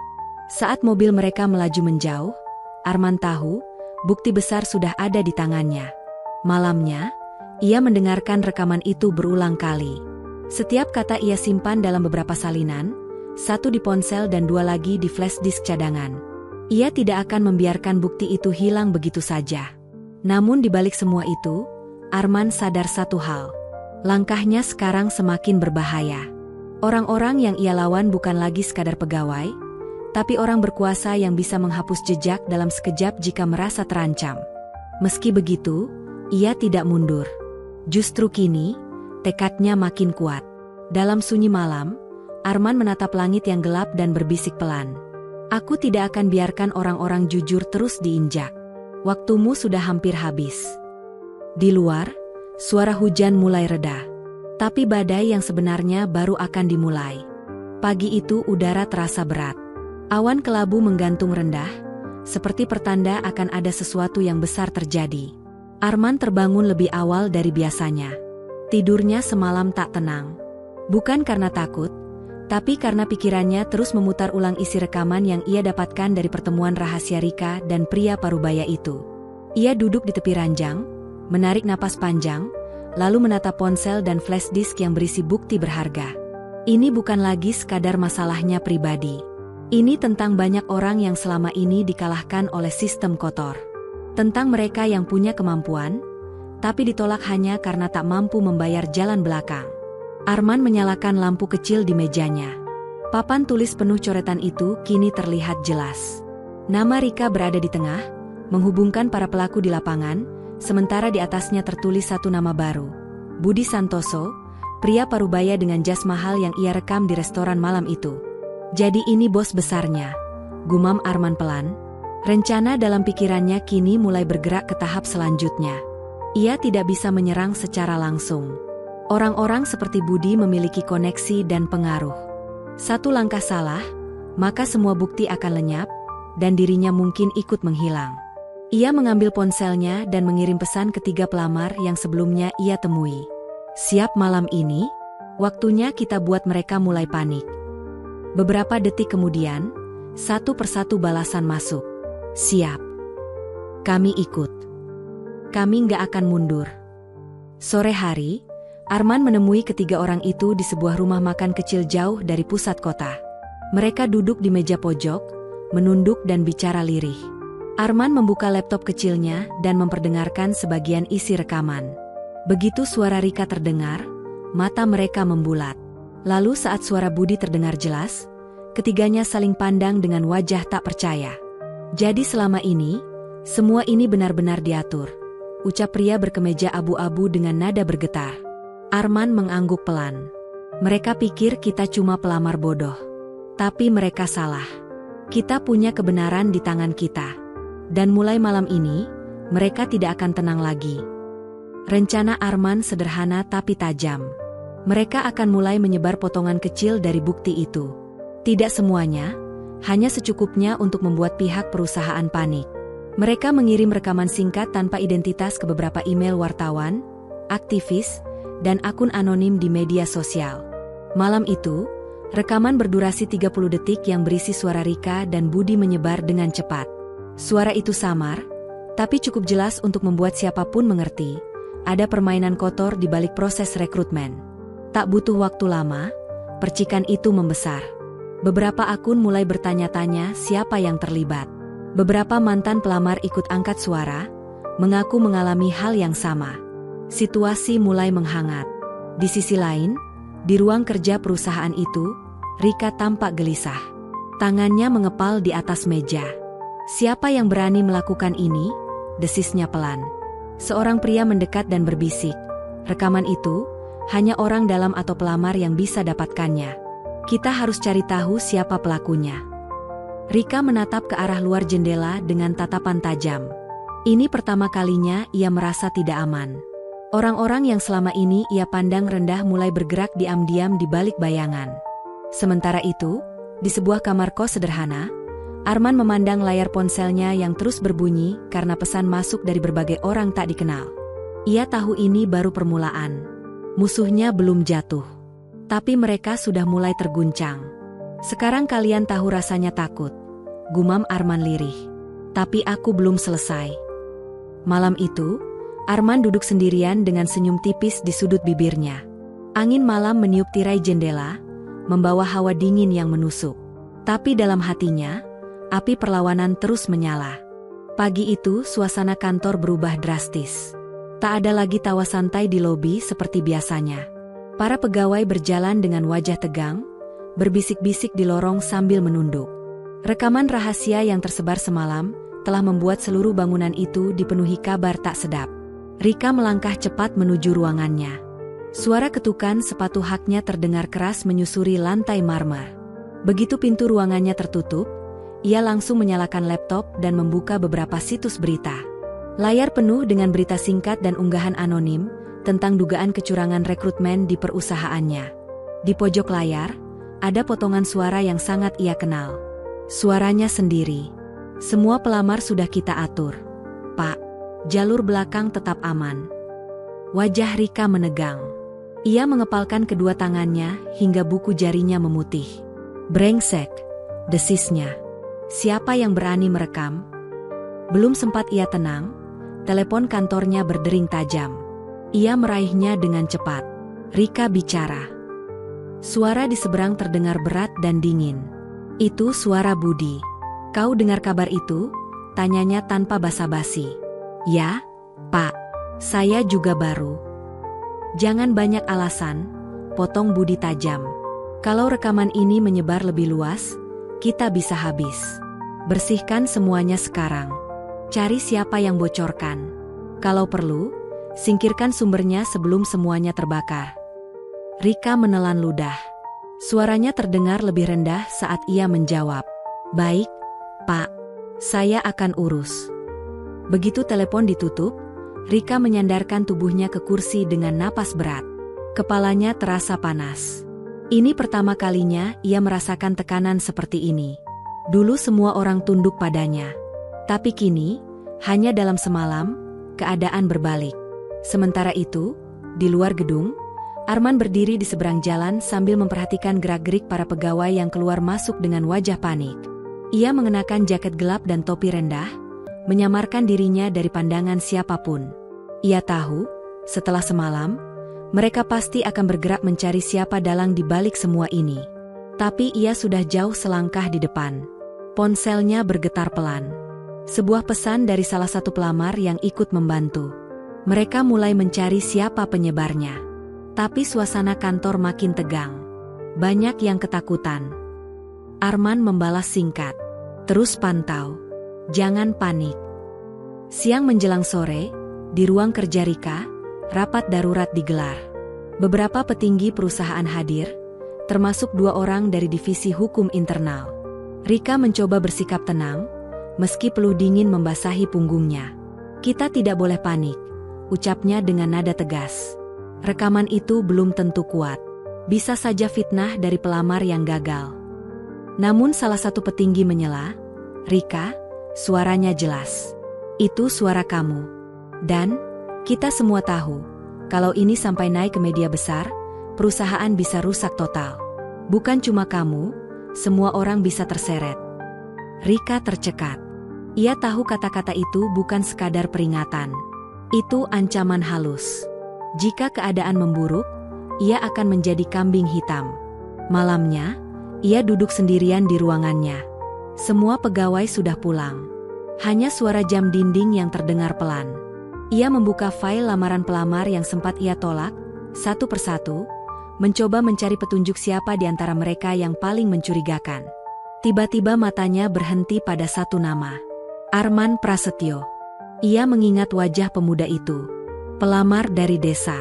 Saat mobil mereka melaju menjauh, Arman tahu, bukti besar sudah ada di tangannya. Malamnya, ia mendengarkan rekaman itu berulang kali. Setiap kata ia simpan dalam beberapa salinan, satu di ponsel dan 2 lagi di flash disk cadangan. Ia tidak akan membiarkan bukti itu hilang begitu saja. Namun di balik semua itu, Arman sadar satu hal. Langkahnya sekarang semakin berbahaya. Orang-orang yang ia lawan bukan lagi sekadar pegawai, tapi orang berkuasa yang bisa menghapus jejak dalam sekejap jika merasa terancam. Meski begitu, ia tidak mundur. Justru kini, tekadnya makin kuat. Dalam sunyi malam, Arman menatap langit yang gelap dan berbisik pelan. Aku tidak akan biarkan orang-orang jujur terus diinjak. Waktumu sudah hampir habis. Di luar, suara hujan mulai reda. Tapi badai yang sebenarnya baru akan dimulai. Pagi itu udara terasa berat. Awan kelabu menggantung rendah, seperti pertanda akan ada sesuatu yang besar terjadi. Arman terbangun lebih awal dari biasanya. Tidurnya semalam tak tenang. Bukan karena takut, tapi karena pikirannya terus memutar ulang isi rekaman yang ia dapatkan dari pertemuan rahasia Rika dan pria parubaya itu. Ia duduk di tepi ranjang, menarik napas panjang, lalu menatap ponsel dan flash disk yang berisi bukti berharga. Ini bukan lagi sekadar masalahnya pribadi. Ini tentang banyak orang yang selama ini dikalahkan oleh sistem kotor. Tentang mereka yang punya kemampuan, tapi ditolak hanya karena tak mampu membayar jalan belakang. Arman menyalakan lampu kecil di mejanya. Papan tulis penuh coretan itu kini terlihat jelas. Nama Rika berada di tengah, menghubungkan para pelaku di lapangan, sementara di atasnya tertulis satu nama baru. Budi Santoso, pria parubaya dengan jas mahal yang ia rekam di restoran malam itu. Jadi ini bos besarnya, gumam Arman pelan. Rencana dalam pikirannya kini mulai bergerak ke tahap selanjutnya. Ia tidak bisa menyerang secara langsung. Orang-orang seperti Budi memiliki koneksi dan pengaruh. Satu langkah salah, maka semua bukti akan lenyap, dan dirinya mungkin ikut menghilang. Ia mengambil ponselnya dan mengirim pesan ke 3 pelamar yang sebelumnya ia temui. Siap malam ini, waktunya kita buat mereka mulai panik. Beberapa detik kemudian, satu persatu balasan masuk. Siap. Kami ikut. Kami nggak akan mundur. Sore hari, Arman menemui ketiga orang itu di sebuah rumah makan kecil jauh dari pusat kota. Mereka duduk di meja pojok, menunduk dan bicara lirih. Arman membuka laptop kecilnya dan memperdengarkan sebagian isi rekaman. Begitu suara Rika terdengar, mata mereka membulat. Lalu saat suara Budi terdengar jelas, ketiganya saling pandang dengan wajah tak percaya. Jadi selama ini, semua ini benar-benar diatur, ucap pria berkemeja abu-abu dengan nada bergetar. Arman mengangguk pelan. Mereka pikir kita cuma pelamar bodoh. Tapi mereka salah. Kita punya kebenaran di tangan kita. Dan mulai malam ini, mereka tidak akan tenang lagi. Rencana Arman sederhana tapi tajam. Mereka akan mulai menyebar potongan kecil dari bukti itu. Tidak semuanya, hanya secukupnya untuk membuat pihak perusahaan panik. Mereka mengirim rekaman singkat tanpa identitas ke beberapa email wartawan, aktivis, dan akun anonim di media sosial. Malam itu, rekaman berdurasi 30 detik yang berisi suara Rika dan Budi menyebar dengan cepat. Suara itu samar, tapi cukup jelas untuk membuat siapapun mengerti, ada permainan kotor di balik proses rekrutmen. Tak butuh waktu lama, percikan itu membesar. Beberapa akun mulai bertanya-tanya siapa yang terlibat. Beberapa mantan pelamar ikut angkat suara, mengaku mengalami hal yang sama. Situasi mulai menghangat. Di sisi lain, di ruang kerja perusahaan itu, Rika tampak gelisah. Tangannya mengepal di atas meja. Siapa yang berani melakukan ini? Desisnya pelan. Seorang pria mendekat dan berbisik. Rekaman itu, hanya orang dalam atau pelamar yang bisa dapatkannya. Kita harus cari tahu siapa pelakunya. Rika menatap ke arah luar jendela dengan tatapan tajam. Ini pertama kalinya ia merasa tidak aman. Orang-orang yang selama ini ia pandang rendah mulai bergerak diam-diam di balik bayangan. Sementara itu, di sebuah kamar kos sederhana, Arman memandang layar ponselnya yang terus berbunyi karena pesan masuk dari berbagai orang tak dikenal. Ia tahu ini baru permulaan. Musuhnya belum jatuh. Tapi mereka sudah mulai terguncang. Sekarang kalian tahu rasanya takut, gumam Arman lirih. Tapi aku belum selesai. Malam itu, Arman duduk sendirian dengan senyum tipis di sudut bibirnya. Angin malam meniup tirai jendela, membawa hawa dingin yang menusuk. Tapi dalam hatinya, api perlawanan terus menyala. Pagi itu, suasana kantor berubah drastis. Tak ada lagi tawa santai di lobi seperti biasanya. Para pegawai berjalan dengan wajah tegang, berbisik-bisik di lorong sambil menunduk. Rekaman rahasia yang tersebar semalam telah membuat seluruh bangunan itu dipenuhi kabar tak sedap. Rika melangkah cepat menuju ruangannya. Suara ketukan sepatu haknya terdengar keras menyusuri lantai marmer. Begitu pintu ruangannya tertutup, ia langsung menyalakan laptop dan membuka beberapa situs berita. Layar penuh dengan berita singkat dan unggahan anonim tentang dugaan kecurangan rekrutmen di perusahaannya. Di pojok layar, ada potongan suara yang sangat ia kenal. Suaranya sendiri. Semua pelamar sudah kita atur, Pak. Jalur belakang tetap aman. Wajah Rika menegang. Ia mengepalkan kedua tangannya hingga buku jarinya memutih. Brengsek, desisnya. Siapa yang berani merekam? Belum sempat ia tenang, telepon kantornya berdering tajam. Ia meraihnya dengan cepat. Rika bicara. Suara di seberang terdengar berat dan dingin. Itu suara Budi. Kau dengar kabar itu? Tanyanya tanpa basa-basi. Ya, Pak. Saya juga baru. Jangan banyak alasan, potong Budi tajam. Kalau rekaman ini menyebar lebih luas, kita bisa habis. Bersihkan semuanya sekarang. Cari siapa yang bocorkan. Kalau perlu, singkirkan sumbernya sebelum semuanya terbakar. Rika menelan ludah. Suaranya terdengar lebih rendah saat ia menjawab. Baik, Pak. Saya akan urus. Begitu telepon ditutup, Rika menyandarkan tubuhnya ke kursi dengan napas berat. Kepalanya terasa panas. Ini pertama kalinya ia merasakan tekanan seperti ini. Dulu semua orang tunduk padanya. Tapi kini, hanya dalam semalam, keadaan berbalik. Sementara itu, di luar gedung, Arman berdiri di seberang jalan sambil memperhatikan gerak-gerik para pegawai yang keluar masuk dengan wajah panik. Ia mengenakan jaket gelap dan topi rendah, menyamarkan dirinya dari pandangan siapapun. Ia tahu, setelah semalam, mereka pasti akan bergerak mencari siapa dalang di balik semua ini. Tapi ia sudah jauh selangkah di depan. Ponselnya bergetar pelan. Sebuah pesan dari salah satu pelamar yang ikut membantu. Mereka mulai mencari siapa penyebarnya. Tapi suasana kantor makin tegang. Banyak yang ketakutan. Arman membalas singkat. Terus pantau. Jangan panik. Siang menjelang sore, di ruang kerja Rika, rapat darurat digelar. Beberapa petinggi perusahaan hadir, termasuk 2 orang dari divisi hukum internal. Rika mencoba bersikap tenang, meski peluh dingin membasahi punggungnya. Kita tidak boleh panik, ucapnya dengan nada tegas. Rekaman itu belum tentu kuat. Bisa saja fitnah dari pelamar yang gagal. Namun salah satu petinggi menyela, "Rika, suaranya jelas. Itu suara kamu. Dan kita semua tahu, kalau ini sampai naik ke media besar, perusahaan bisa rusak total. Bukan cuma kamu, semua orang bisa terseret." Rika tercekat. Ia tahu kata-kata itu bukan sekadar peringatan. Itu ancaman halus. Jika keadaan memburuk, ia akan menjadi kambing hitam. Malamnya, ia duduk sendirian di ruangannya. Semua pegawai sudah pulang. Hanya suara jam dinding yang terdengar pelan. Ia membuka file lamaran pelamar yang sempat ia tolak, satu persatu, mencoba mencari petunjuk siapa di antara mereka yang paling mencurigakan. Tiba-tiba matanya berhenti pada satu nama. Arman Prasetyo. Ia mengingat wajah pemuda itu. Pelamar dari desa.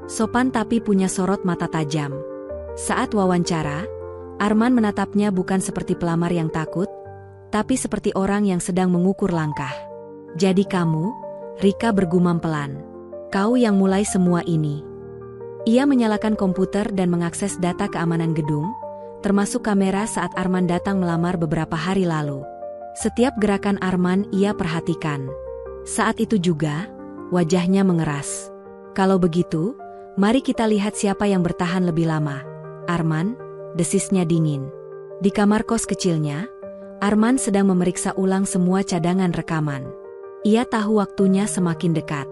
Sopan tapi punya sorot mata tajam. Saat wawancara, Arman menatapnya bukan seperti pelamar yang takut, tapi seperti orang yang sedang mengukur langkah. "Jadi kamu," Rika bergumam pelan. "Kau yang mulai semua ini." Ia menyalakan komputer dan mengakses data keamanan gedung, termasuk kamera saat Arman datang melamar beberapa hari lalu. Setiap gerakan Arman ia perhatikan. Saat itu juga, wajahnya mengeras. "Kalau begitu, mari kita lihat siapa yang bertahan lebih lama." "Arman," desisnya dingin. Di kamar kos kecilnya, Arman sedang memeriksa ulang semua cadangan rekaman. Ia tahu waktunya semakin dekat.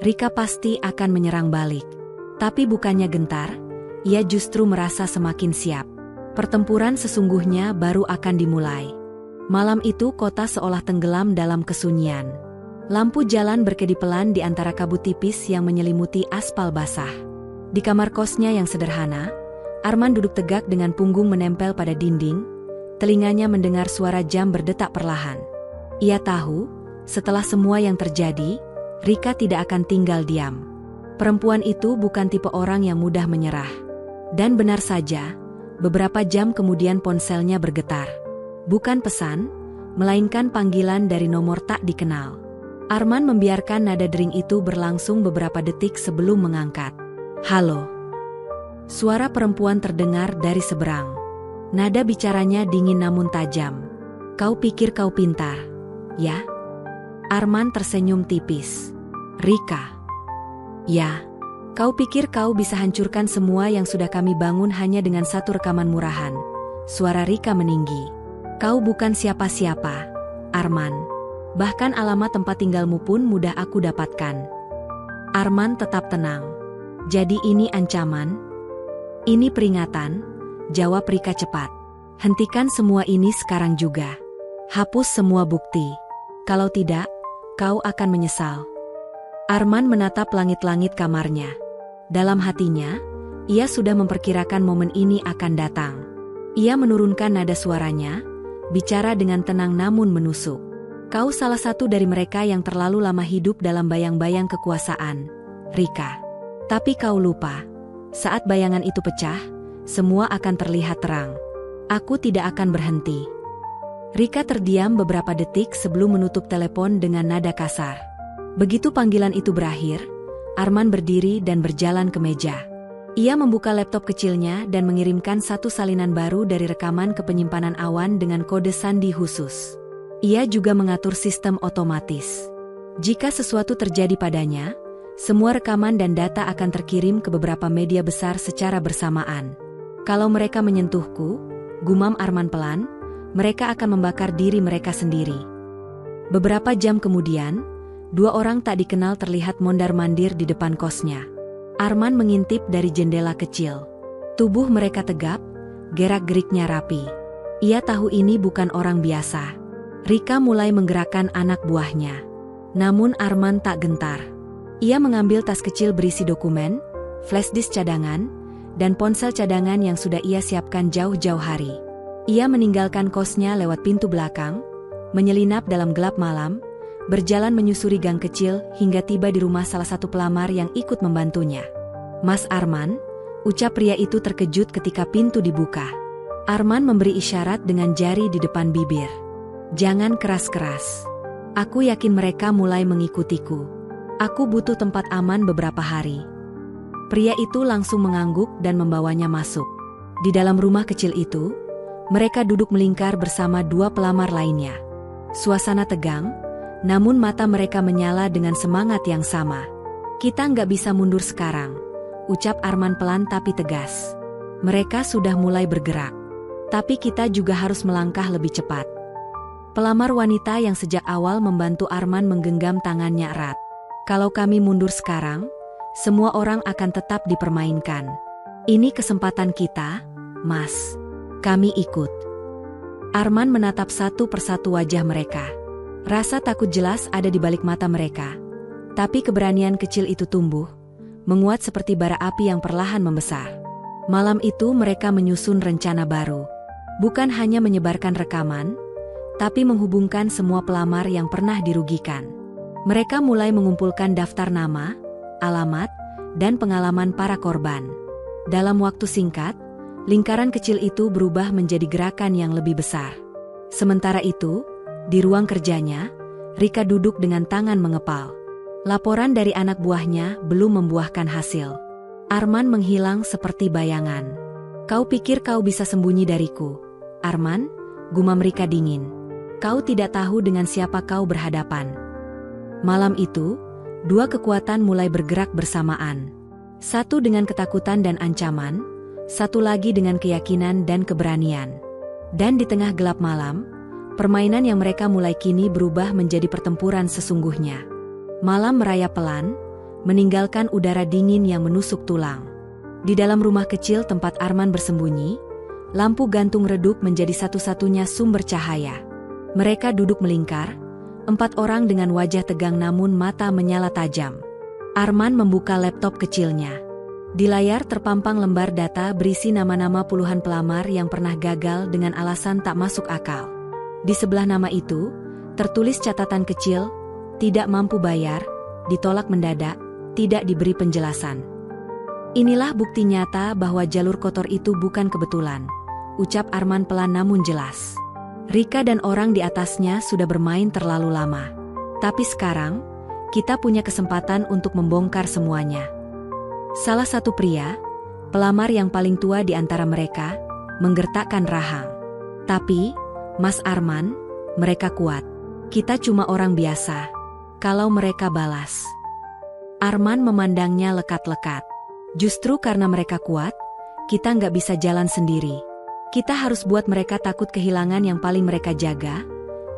Rika pasti akan menyerang balik. Tapi bukannya gentar, ia justru merasa semakin siap. Pertempuran sesungguhnya baru akan dimulai. Malam itu kota seolah tenggelam dalam kesunyian. Lampu jalan berkedip pelan di antara kabut tipis yang menyelimuti aspal basah. Di kamar kosnya yang sederhana, Arman duduk tegak dengan punggung menempel pada dinding, telinganya mendengar suara jam berdetak perlahan. Ia tahu, setelah semua yang terjadi, Rika tidak akan tinggal diam. Perempuan itu bukan tipe orang yang mudah menyerah. Dan benar saja, beberapa jam kemudian ponselnya bergetar. Bukan pesan, melainkan panggilan dari nomor tak dikenal. Arman membiarkan nada dering itu berlangsung beberapa detik sebelum mengangkat. "Halo." Suara perempuan terdengar dari seberang. Nada bicaranya dingin namun tajam. "Kau pikir kau pintar, ya?" Arman tersenyum tipis. "Rika." "Ya. Kau pikir kau bisa hancurkan semua yang sudah kami bangun hanya dengan satu rekaman murahan?" Suara Rika meninggi. "Kau bukan siapa-siapa, Arman. Bahkan alamat tempat tinggalmu pun mudah aku dapatkan." Arman tetap tenang. "Jadi ini ancaman?" "Ini peringatan," jawab Rika cepat. "Hentikan semua ini sekarang juga. Hapus semua bukti. Kalau tidak, kau akan menyesal." Arman menatap langit-langit kamarnya. Dalam hatinya, ia sudah memperkirakan momen ini akan datang. Ia menurunkan nada suaranya, bicara dengan tenang namun menusuk. "Kau salah satu dari mereka yang terlalu lama hidup dalam bayang-bayang kekuasaan, Rika. Tapi kau lupa, saat bayangan itu pecah, semua akan terlihat terang. Aku tidak akan berhenti." Rika terdiam beberapa detik sebelum menutup telepon dengan nada kasar. Begitu panggilan itu berakhir, Arman berdiri dan berjalan ke meja. Ia membuka laptop kecilnya dan mengirimkan satu salinan baru dari rekaman ke penyimpanan awan dengan kode sandi khusus. Ia juga mengatur sistem otomatis. Jika sesuatu terjadi padanya, semua rekaman dan data akan terkirim ke beberapa media besar secara bersamaan. "Kalau mereka menyentuhku," gumam Arman pelan, "mereka akan membakar diri mereka sendiri." Beberapa jam kemudian, dua orang tak dikenal terlihat mondar-mandir di depan kosnya. Arman mengintip dari jendela kecil. Tubuh mereka tegap, gerak-geriknya rapi. Ia tahu ini bukan orang biasa. Rika mulai menggerakkan anak buahnya. Namun Arman tak gentar. Ia mengambil tas kecil berisi dokumen, flash disk cadangan, dan ponsel cadangan yang sudah ia siapkan jauh-jauh hari. Ia meninggalkan kosnya lewat pintu belakang, menyelinap dalam gelap malam, berjalan menyusuri gang kecil hingga tiba di rumah salah satu pelamar yang ikut membantunya. "Mas Arman," ucap pria itu terkejut ketika pintu dibuka. Arman memberi isyarat dengan jari di depan bibir. "Jangan keras-keras. Aku yakin mereka mulai mengikutiku. Aku butuh tempat aman beberapa hari." Pria itu langsung mengangguk dan membawanya masuk. Di dalam rumah kecil itu, mereka duduk melingkar bersama dua pelamar lainnya. Suasana tegang, namun mata mereka menyala dengan semangat yang sama. "Kita nggak bisa mundur sekarang," ucap Arman pelan tapi tegas. "Mereka sudah mulai bergerak. Tapi kita juga harus melangkah lebih cepat." Pelamar wanita yang sejak awal membantu Arman menggenggam tangannya erat. "Kalau kami mundur sekarang, semua orang akan tetap dipermainkan. Ini kesempatan kita, Mas. Kami ikut." Arman menatap satu persatu wajah mereka. Rasa takut jelas ada di balik mata mereka. Tapi keberanian kecil itu tumbuh, menguat seperti bara api yang perlahan membesar. Malam itu mereka menyusun rencana baru. Bukan hanya menyebarkan rekaman, tapi menghubungkan semua pelamar yang pernah dirugikan. Mereka mulai mengumpulkan daftar nama, alamat, dan pengalaman para korban. Dalam waktu singkat, lingkaran kecil itu berubah menjadi gerakan yang lebih besar. Sementara itu, di ruang kerjanya, Rika duduk dengan tangan mengepal. Laporan dari anak buahnya belum membuahkan hasil. Arman menghilang seperti bayangan. "Kau pikir kau bisa sembunyi dariku, Arman?" gumam Rika dingin. "Kau tidak tahu dengan siapa kau berhadapan." Malam itu, dua kekuatan mulai bergerak bersamaan. Satu dengan ketakutan dan ancaman, satu lagi dengan keyakinan dan keberanian. Dan di tengah gelap malam, permainan yang mereka mulai kini berubah menjadi pertempuran sesungguhnya. Malam merayap pelan, meninggalkan udara dingin yang menusuk tulang. Di dalam rumah kecil tempat Arman bersembunyi, lampu gantung redup menjadi satu-satunya sumber cahaya. Mereka duduk melingkar, 4 orang dengan wajah tegang namun mata menyala tajam. Arman membuka laptop kecilnya. Di layar terpampang lembar data berisi nama-nama puluhan pelamar yang pernah gagal dengan alasan tak masuk akal. Di sebelah nama itu, tertulis catatan kecil, "Tidak mampu bayar, ditolak mendadak, tidak diberi penjelasan." "Inilah bukti nyata bahwa jalur kotor itu bukan kebetulan," ucap Arman pelan namun jelas. "Rika dan orang di atasnya sudah bermain terlalu lama. Tapi sekarang, kita punya kesempatan untuk membongkar semuanya." Salah satu pria, pelamar yang paling tua di antara mereka, menggertakkan rahang. "Tapi, Mas Arman, mereka kuat. Kita cuma orang biasa. Kalau mereka balas..." Arman memandangnya lekat-lekat. "Justru karena mereka kuat, kita nggak bisa jalan sendiri. Kita harus buat mereka takut kehilangan yang paling mereka jaga,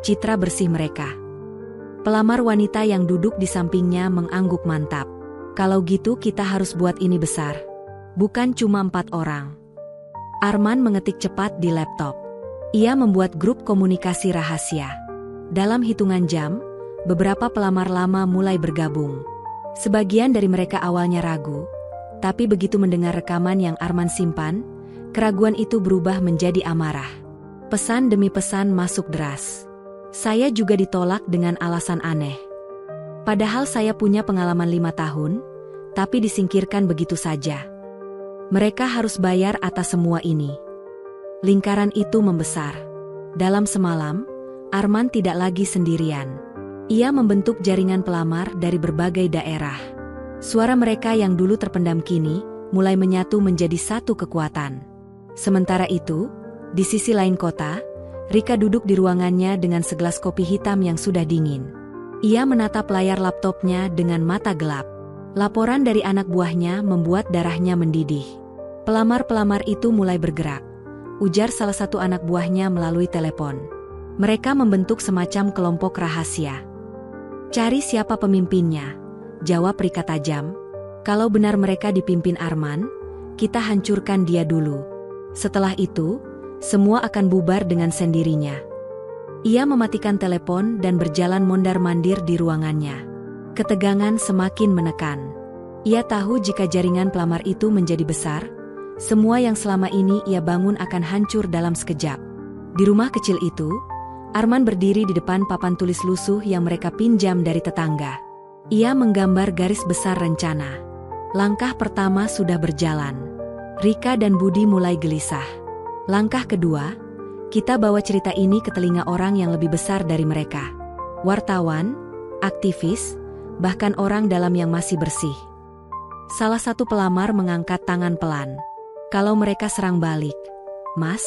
citra bersih mereka." Pelamar wanita yang duduk di sampingnya mengangguk mantap. "Kalau gitu kita harus buat ini besar. Bukan cuma 4 orang." Arman mengetik cepat di laptop. Ia membuat grup komunikasi rahasia. Dalam hitungan jam, beberapa pelamar lama mulai bergabung. Sebagian dari mereka awalnya ragu, tapi begitu mendengar rekaman yang Arman simpan, keraguan itu berubah menjadi amarah. Pesan demi pesan masuk deras. "Saya juga ditolak dengan alasan aneh. Padahal saya punya pengalaman 5 tahun, tapi disingkirkan begitu saja. Mereka harus bayar atas semua ini." Lingkaran itu membesar. Dalam semalam, Arman tidak lagi sendirian. Ia membentuk jaringan pelamar dari berbagai daerah. Suara mereka yang dulu terpendam kini mulai menyatu menjadi satu kekuatan. Sementara itu, di sisi lain kota, Rika duduk di ruangannya dengan segelas kopi hitam yang sudah dingin. Ia menatap layar laptopnya dengan mata gelap. Laporan dari anak buahnya membuat darahnya mendidih. "Pelamar-pelamar itu mulai bergerak," ujar salah satu anak buahnya melalui telepon. "Mereka membentuk semacam kelompok rahasia." "Cari siapa pemimpinnya," jawab Rika tajam. "Kalau benar mereka dipimpin Arman, kita hancurkan dia dulu. Setelah itu, semua akan bubar dengan sendirinya." Ia mematikan telepon dan berjalan mondar-mandir di ruangannya. Ketegangan semakin menekan. Ia tahu jika jaringan pelamar itu menjadi besar, semua yang selama ini ia bangun akan hancur dalam sekejap. Di rumah kecil itu, Arman berdiri di depan papan tulis lusuh yang mereka pinjam dari tetangga. Ia menggambar garis besar rencana. Langkah pertama sudah berjalan. Rika dan Budi mulai gelisah. Langkah kedua, kita bawa cerita ini ke telinga orang yang lebih besar dari mereka. Wartawan, aktivis, bahkan orang dalam yang masih bersih. Salah satu pelamar mengangkat tangan pelan. Kalau mereka serang balik, Mas?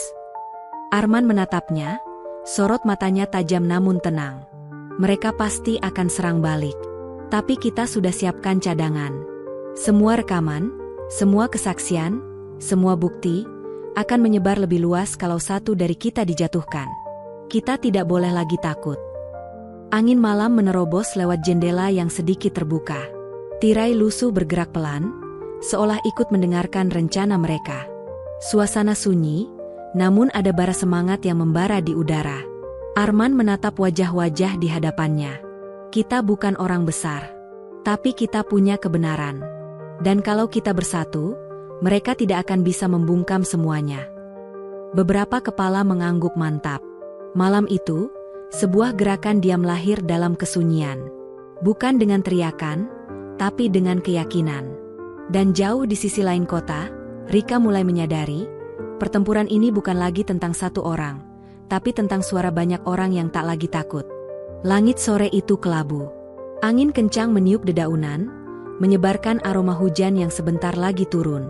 Arman menatapnya, sorot matanya tajam namun tenang. Mereka pasti akan serang balik. Tapi kita sudah siapkan cadangan. Semua rekaman, semua kesaksian, semua bukti akan menyebar lebih luas kalau satu dari kita dijatuhkan. Kita tidak boleh lagi takut. Angin malam menerobos lewat jendela yang sedikit terbuka. Tirai lusuh bergerak pelan, seolah ikut mendengarkan rencana mereka. Suasana sunyi, namun ada bara semangat yang membara di udara. Arman menatap wajah-wajah di hadapannya. Kita bukan orang besar, tapi kita punya kebenaran. Dan kalau kita bersatu, mereka tidak akan bisa membungkam semuanya. Beberapa kepala mengangguk mantap. Malam itu, sebuah gerakan diam lahir dalam kesunyian. Bukan dengan teriakan, tapi dengan keyakinan. Dan jauh di sisi lain kota, Rika mulai menyadari, pertempuran ini bukan lagi tentang satu orang, tapi tentang suara banyak orang yang tak lagi takut. Langit sore itu kelabu. Angin kencang meniup dedaunan, menyebarkan aroma hujan yang sebentar lagi turun.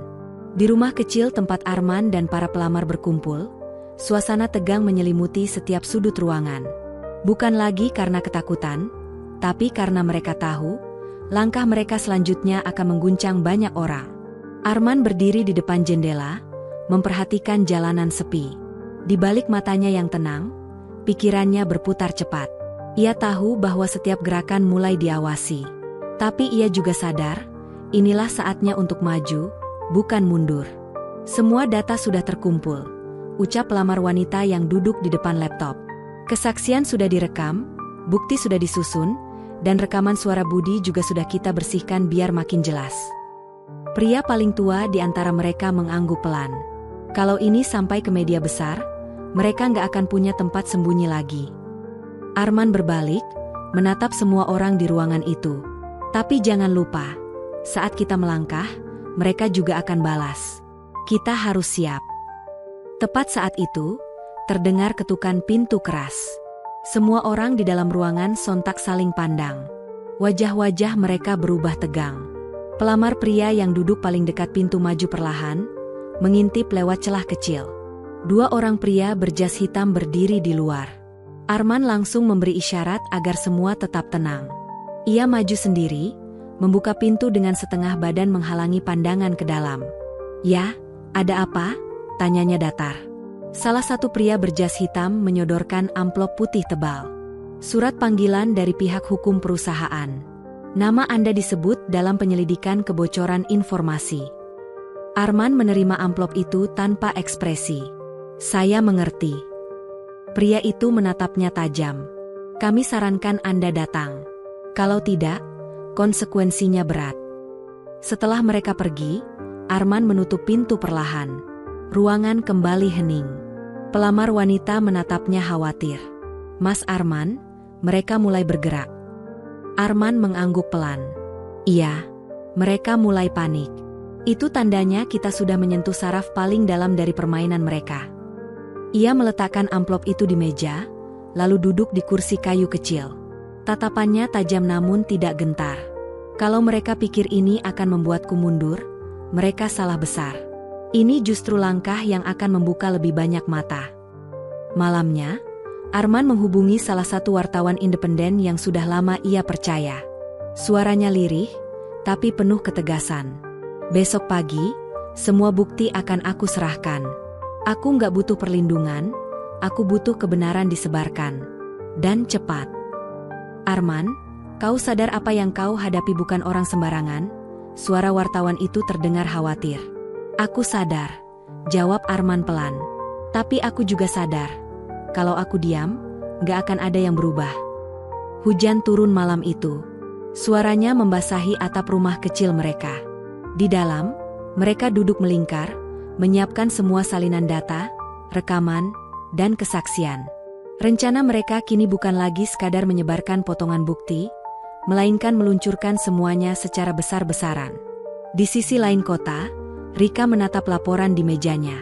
Di rumah kecil tempat Arman dan para pelamar berkumpul, suasana tegang menyelimuti setiap sudut ruangan. Bukan lagi karena ketakutan, tapi karena mereka tahu, langkah mereka selanjutnya akan mengguncang banyak orang. Arman berdiri di depan jendela, memperhatikan jalanan sepi. Di balik matanya yang tenang, pikirannya berputar cepat. Ia tahu bahwa setiap gerakan mulai diawasi. Tapi ia juga sadar, inilah saatnya untuk maju, bukan mundur. Semua data sudah terkumpul, ucap pelamar wanita yang duduk di depan laptop. Kesaksian sudah direkam, bukti sudah disusun, dan rekaman suara Budi juga sudah kita bersihkan biar makin jelas. Pria paling tua di antara mereka mengangguk pelan. Kalau ini sampai ke media besar, mereka nggak akan punya tempat sembunyi lagi. Arman berbalik, menatap semua orang di ruangan itu. Tapi jangan lupa, saat kita melangkah, mereka juga akan balas. Kita harus siap. Tepat saat itu, terdengar ketukan pintu keras. Semua orang di dalam ruangan sontak saling pandang. Wajah-wajah mereka berubah tegang. Pelamar pria yang duduk paling dekat pintu maju perlahan, mengintip lewat celah kecil. Dua orang pria berjas hitam berdiri di luar. Arman langsung memberi isyarat agar semua tetap tenang. Ia maju sendiri, membuka pintu dengan setengah badan menghalangi pandangan ke dalam. "Ya, ada apa?" tanyanya datar. Salah satu pria berjas hitam menyodorkan amplop putih tebal. "Surat panggilan dari pihak hukum perusahaan. Nama Anda disebut dalam penyelidikan kebocoran informasi." Arman menerima amplop itu tanpa ekspresi. "Saya mengerti." Pria itu menatapnya tajam. "Kami sarankan Anda datang. Kalau tidak, konsekuensinya berat." Setelah mereka pergi, Arman menutup pintu perlahan. Ruangan kembali hening. Pelamar wanita menatapnya khawatir. "Mas Arman," mereka mulai bergerak. Arman mengangguk pelan. "Iya." Mereka mulai panik. "Itu tandanya kita sudah menyentuh saraf paling dalam dari permainan mereka." Ia meletakkan amplop itu di meja, lalu duduk di kursi kayu kecil. Tatapannya tajam namun tidak gentar. "Kalau mereka pikir ini akan membuatku mundur, mereka salah besar. Ini justru langkah yang akan membuka lebih banyak mata." Malamnya, Arman menghubungi salah satu wartawan independen yang sudah lama ia percaya. Suaranya lirih, tapi penuh ketegasan. "Besok pagi, semua bukti akan aku serahkan. Aku nggak butuh perlindungan, aku butuh kebenaran disebarkan. Dan cepat." "Arman, kau sadar apa yang kau hadapi bukan orang sembarangan?" Suara wartawan itu terdengar khawatir. "Aku sadar," jawab Arman pelan. "Tapi aku juga sadar, kalau aku diam, nggak akan ada yang berubah." Hujan turun malam itu. Suaranya membasahi atap rumah kecil mereka. Di dalam, mereka duduk melingkar, menyiapkan semua salinan data, rekaman, dan kesaksian. Rencana mereka kini bukan lagi sekadar menyebarkan potongan bukti, melainkan meluncurkan semuanya secara besar-besaran. Di sisi lain kota, Rika menatap laporan di mejanya.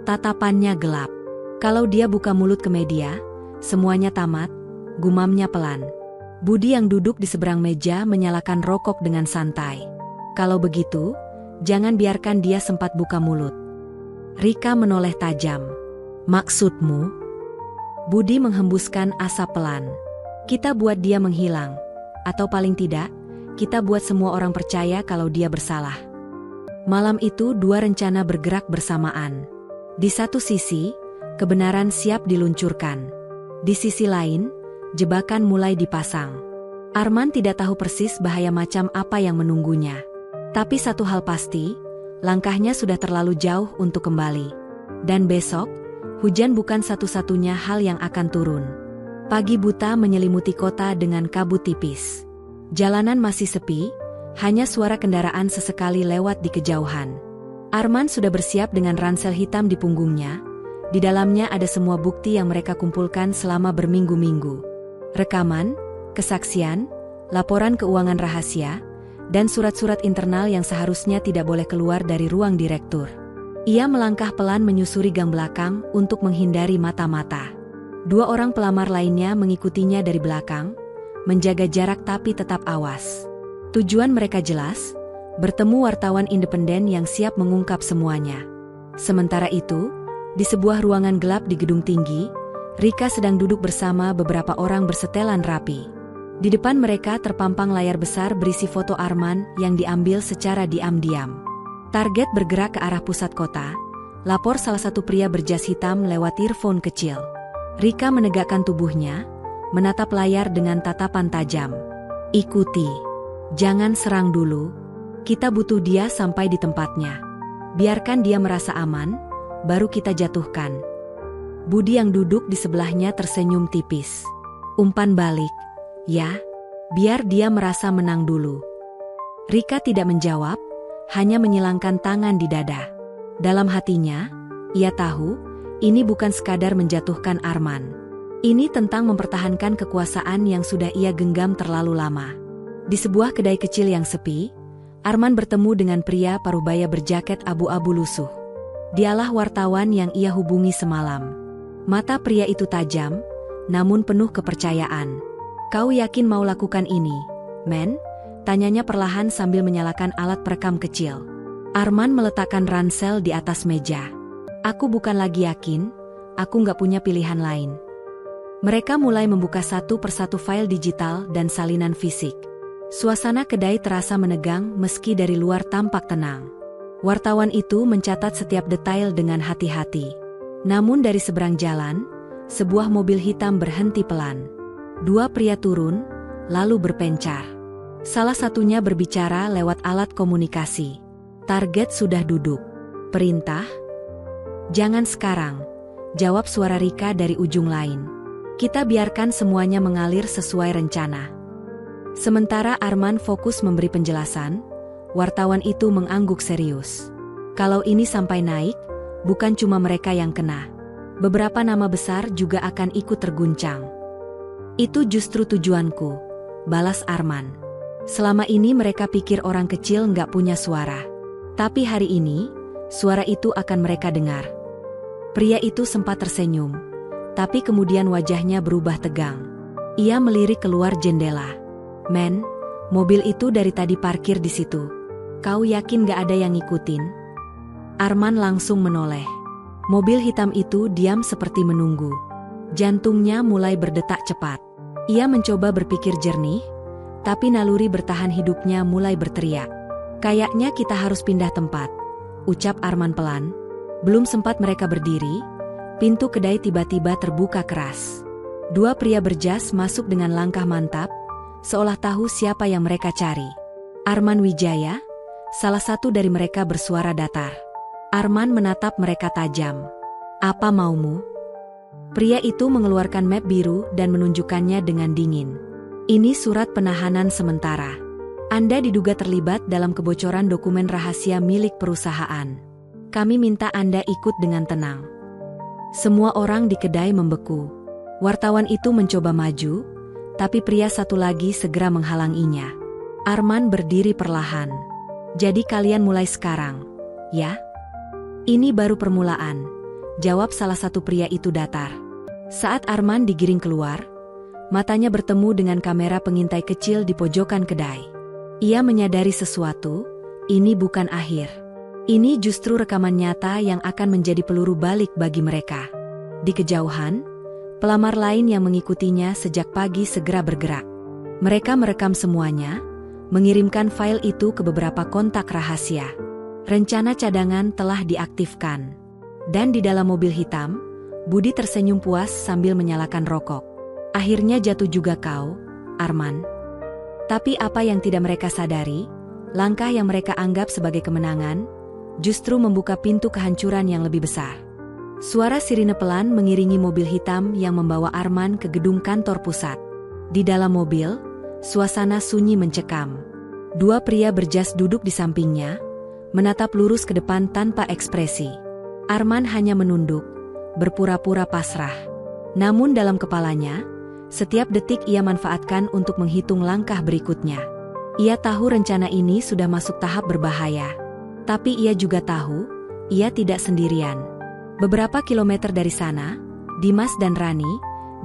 Tatapannya gelap. Kalau dia buka mulut ke media, semuanya tamat, gumamnya pelan. Budi yang duduk di seberang meja menyalakan rokok dengan santai. Kalau begitu, jangan biarkan dia sempat buka mulut. Rika menoleh tajam. Maksudmu? Budi menghembuskan asap pelan. Kita buat dia menghilang. Atau paling tidak, kita buat semua orang percaya kalau dia bersalah. Malam itu dua rencana bergerak bersamaan. Di satu sisi, kebenaran siap diluncurkan. Di sisi lain, jebakan mulai dipasang. Arman tidak tahu persis bahaya macam apa yang menunggunya. Tapi satu hal pasti, langkahnya sudah terlalu jauh untuk kembali. Dan besok, hujan bukan satu-satunya hal yang akan turun. Pagi buta menyelimuti kota dengan kabut tipis. Jalanan masih sepi, hanya suara kendaraan sesekali lewat di kejauhan. Arman sudah bersiap dengan ransel hitam di punggungnya. Di dalamnya ada semua bukti yang mereka kumpulkan selama berminggu-minggu. Rekaman, kesaksian, laporan keuangan rahasia, dan surat-surat internal yang seharusnya tidak boleh keluar dari ruang direktur. Ia melangkah pelan menyusuri gang belakang untuk menghindari mata-mata. Dua orang pelamar lainnya mengikutinya dari belakang, menjaga jarak tapi tetap awas. Tujuan mereka jelas, bertemu wartawan independen yang siap mengungkap semuanya. Sementara itu, di sebuah ruangan gelap di gedung tinggi, Rika sedang duduk bersama beberapa orang bersetelan rapi. Di depan mereka terpampang layar besar berisi foto Arman yang diambil secara diam-diam. Target bergerak ke arah pusat kota, lapor salah satu pria berjas hitam lewat earphone kecil. Rika menegakkan tubuhnya, menatap layar dengan tatapan tajam. Ikuti. Jangan serang dulu. Kita butuh dia sampai di tempatnya. Biarkan dia merasa aman, baru kita jatuhkan. Budi yang duduk di sebelahnya tersenyum tipis. Umpan balik. Ya, biar dia merasa menang dulu. Rika tidak menjawab, hanya menyilangkan tangan di dada. Dalam hatinya, ia tahu, ini bukan sekadar menjatuhkan Arman. Ini tentang mempertahankan kekuasaan yang sudah ia genggam terlalu lama. Di sebuah kedai kecil yang sepi, Arman bertemu dengan pria parubaya berjaket abu-abu lusuh. Dialah wartawan yang ia hubungi semalam. Mata pria itu tajam, namun penuh kepercayaan. Kau yakin mau lakukan ini, men? Tanyanya perlahan sambil menyalakan alat perekam kecil. Arman meletakkan ransel di atas meja. Aku bukan lagi yakin, aku nggak punya pilihan lain. Mereka mulai membuka satu persatu file digital dan salinan fisik. Suasana kedai terasa menegang meski dari luar tampak tenang. Wartawan itu mencatat setiap detail dengan hati-hati. Namun dari seberang jalan, sebuah mobil hitam berhenti pelan. Dua pria turun, lalu berpencar. Salah satunya berbicara lewat alat komunikasi. Target sudah duduk. Perintah? Jangan sekarang, jawab suara Rika dari ujung lain. Kita biarkan semuanya mengalir sesuai rencana. Sementara Arman fokus memberi penjelasan, wartawan itu mengangguk serius. Kalau ini sampai naik, bukan cuma mereka yang kena. Beberapa nama besar juga akan ikut terguncang. Itu justru tujuanku, balas Arman. Selama ini mereka pikir orang kecil nggak punya suara. Tapi hari ini, suara itu akan mereka dengar. Pria itu sempat tersenyum, tapi kemudian wajahnya berubah tegang. Ia melirik keluar jendela. Men, mobil itu dari tadi parkir di situ. Kau yakin gak ada yang ngikutin? Arman langsung menoleh. Mobil hitam itu diam seperti menunggu. Jantungnya mulai berdetak cepat. Ia mencoba berpikir jernih, tapi naluri bertahan hidupnya mulai berteriak. Kayaknya kita harus pindah tempat, ucap Arman pelan. Belum sempat mereka berdiri, pintu kedai tiba-tiba terbuka keras. Dua pria berjas masuk dengan langkah mantap, seolah tahu siapa yang mereka cari. Arman Wijaya, salah satu dari mereka bersuara datar. Arman menatap mereka tajam. Apa maumu? Pria itu mengeluarkan map biru dan menunjukkannya dengan dingin. Ini surat penahanan sementara. Anda diduga terlibat dalam kebocoran dokumen rahasia milik perusahaan. Kami minta Anda ikut dengan tenang. Semua orang di kedai membeku. Wartawan itu mencoba maju, tapi pria satu lagi segera menghalanginya. Arman berdiri perlahan. Jadi kalian mulai sekarang, ya? Ini baru permulaan, jawab salah satu pria itu datar. Saat Arman digiring keluar, matanya bertemu dengan kamera pengintai kecil di pojokan kedai. Ia menyadari sesuatu, ini bukan akhir. Ini justru rekaman nyata yang akan menjadi peluru balik bagi mereka. Di kejauhan, pelamar lain yang mengikutinya sejak pagi segera bergerak. Mereka merekam semuanya, mengirimkan file itu ke beberapa kontak rahasia. Rencana cadangan telah diaktifkan. Dan di dalam mobil hitam, Budi tersenyum puas sambil menyalakan rokok. Akhirnya jatuh juga kau, Arman. Tapi apa yang tidak mereka sadari, langkah yang mereka anggap sebagai kemenangan, justru membuka pintu kehancuran yang lebih besar. Suara sirine pelan mengiringi mobil hitam yang membawa Arman ke gedung kantor pusat. Di dalam mobil, suasana sunyi mencekam. Dua pria berjas duduk di sampingnya, menatap lurus ke depan tanpa ekspresi. Arman hanya menunduk, berpura-pura pasrah. Namun dalam kepalanya, setiap detik ia manfaatkan untuk menghitung langkah berikutnya. Ia tahu rencana ini sudah masuk tahap berbahaya. Tapi ia juga tahu, ia tidak sendirian. Beberapa kilometer dari sana, Dimas dan Rani,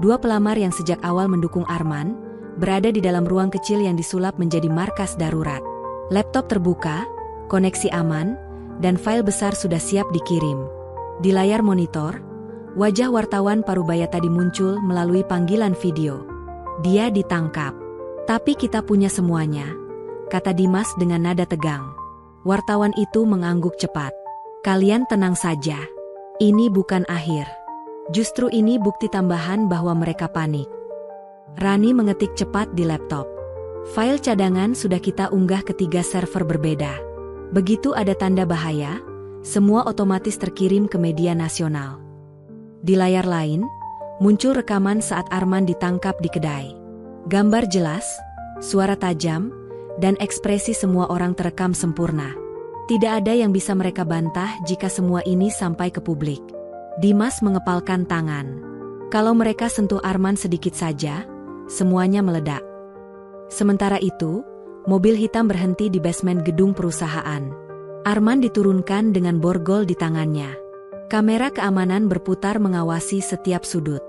dua pelamar yang sejak awal mendukung Arman, berada di dalam ruang kecil yang disulap menjadi markas darurat. Laptop terbuka, koneksi aman, dan file besar sudah siap dikirim. Di layar monitor, wajah wartawan Parubaya tadi muncul melalui panggilan video. Dia ditangkap. Tapi kita punya semuanya, kata Dimas dengan nada tegang. Wartawan itu mengangguk cepat. Kalian tenang saja. Ini bukan akhir. Justru ini bukti tambahan bahwa mereka panik. Rani mengetik cepat di laptop. File cadangan sudah kita unggah ke 3 server berbeda. Begitu ada tanda bahaya, semua otomatis terkirim ke media nasional. Di layar lain, muncul rekaman saat Arman ditangkap di kedai. Gambar jelas, suara tajam, dan ekspresi semua orang terekam sempurna. Tidak ada yang bisa mereka bantah jika semua ini sampai ke publik. Dimas mengepalkan tangan. Kalau mereka sentuh Arman sedikit saja, semuanya meledak. Sementara itu, mobil hitam berhenti di basement gedung perusahaan. Arman diturunkan dengan borgol di tangannya. Kamera keamanan berputar mengawasi setiap sudut.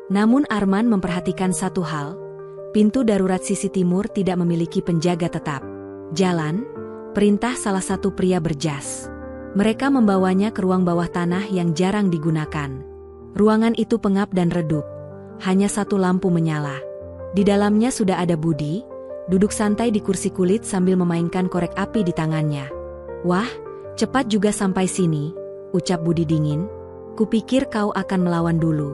Namun Arman memperhatikan satu hal, pintu darurat sisi timur tidak memiliki penjaga tetap. Jalan, perintah salah satu pria berjas. Mereka membawanya ke ruang bawah tanah yang jarang digunakan. Ruangan itu pengap dan redup, hanya satu lampu menyala. Di dalamnya sudah ada Budi, duduk santai di kursi kulit sambil memainkan korek api di tangannya. Wah, cepat juga sampai sini, ucap Budi dingin. Kupikir kau akan melawan dulu.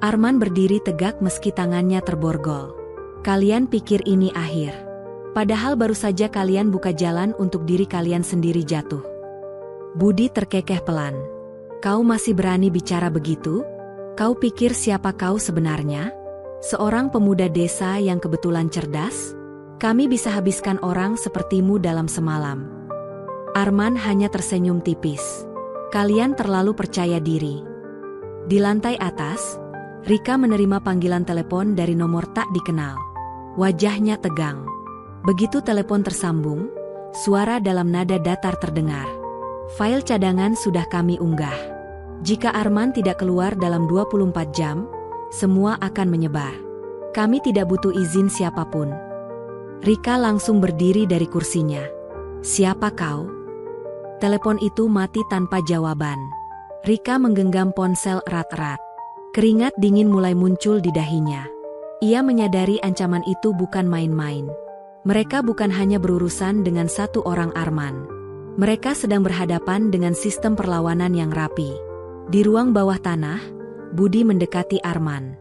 Arman berdiri tegak meski tangannya terborgol. Kalian pikir ini akhir. Padahal baru saja kalian buka jalan untuk diri kalian sendiri jatuh. Budi terkekeh pelan. Kau masih berani bicara begitu? Kau pikir siapa kau sebenarnya? Seorang pemuda desa yang kebetulan cerdas? Kami bisa habiskan orang sepertimu dalam semalam. Arman hanya tersenyum tipis. Kalian terlalu percaya diri. Di lantai atas, Rika menerima panggilan telepon dari nomor tak dikenal. Wajahnya tegang. Begitu telepon tersambung, suara dalam nada datar terdengar. File cadangan sudah kami unggah. Jika Arman tidak keluar dalam 24 jam, semua akan menyebar. Kami tidak butuh izin siapapun. Rika langsung berdiri dari kursinya. Siapa kau? Telepon itu mati tanpa jawaban. Rika menggenggam ponsel erat-erat. Keringat dingin mulai muncul di dahinya. Ia menyadari ancaman itu bukan main-main. Mereka bukan hanya berurusan dengan satu orang Arman. Mereka sedang berhadapan dengan sistem perlawanan yang rapi. Di ruang bawah tanah, Budi mendekati Arman.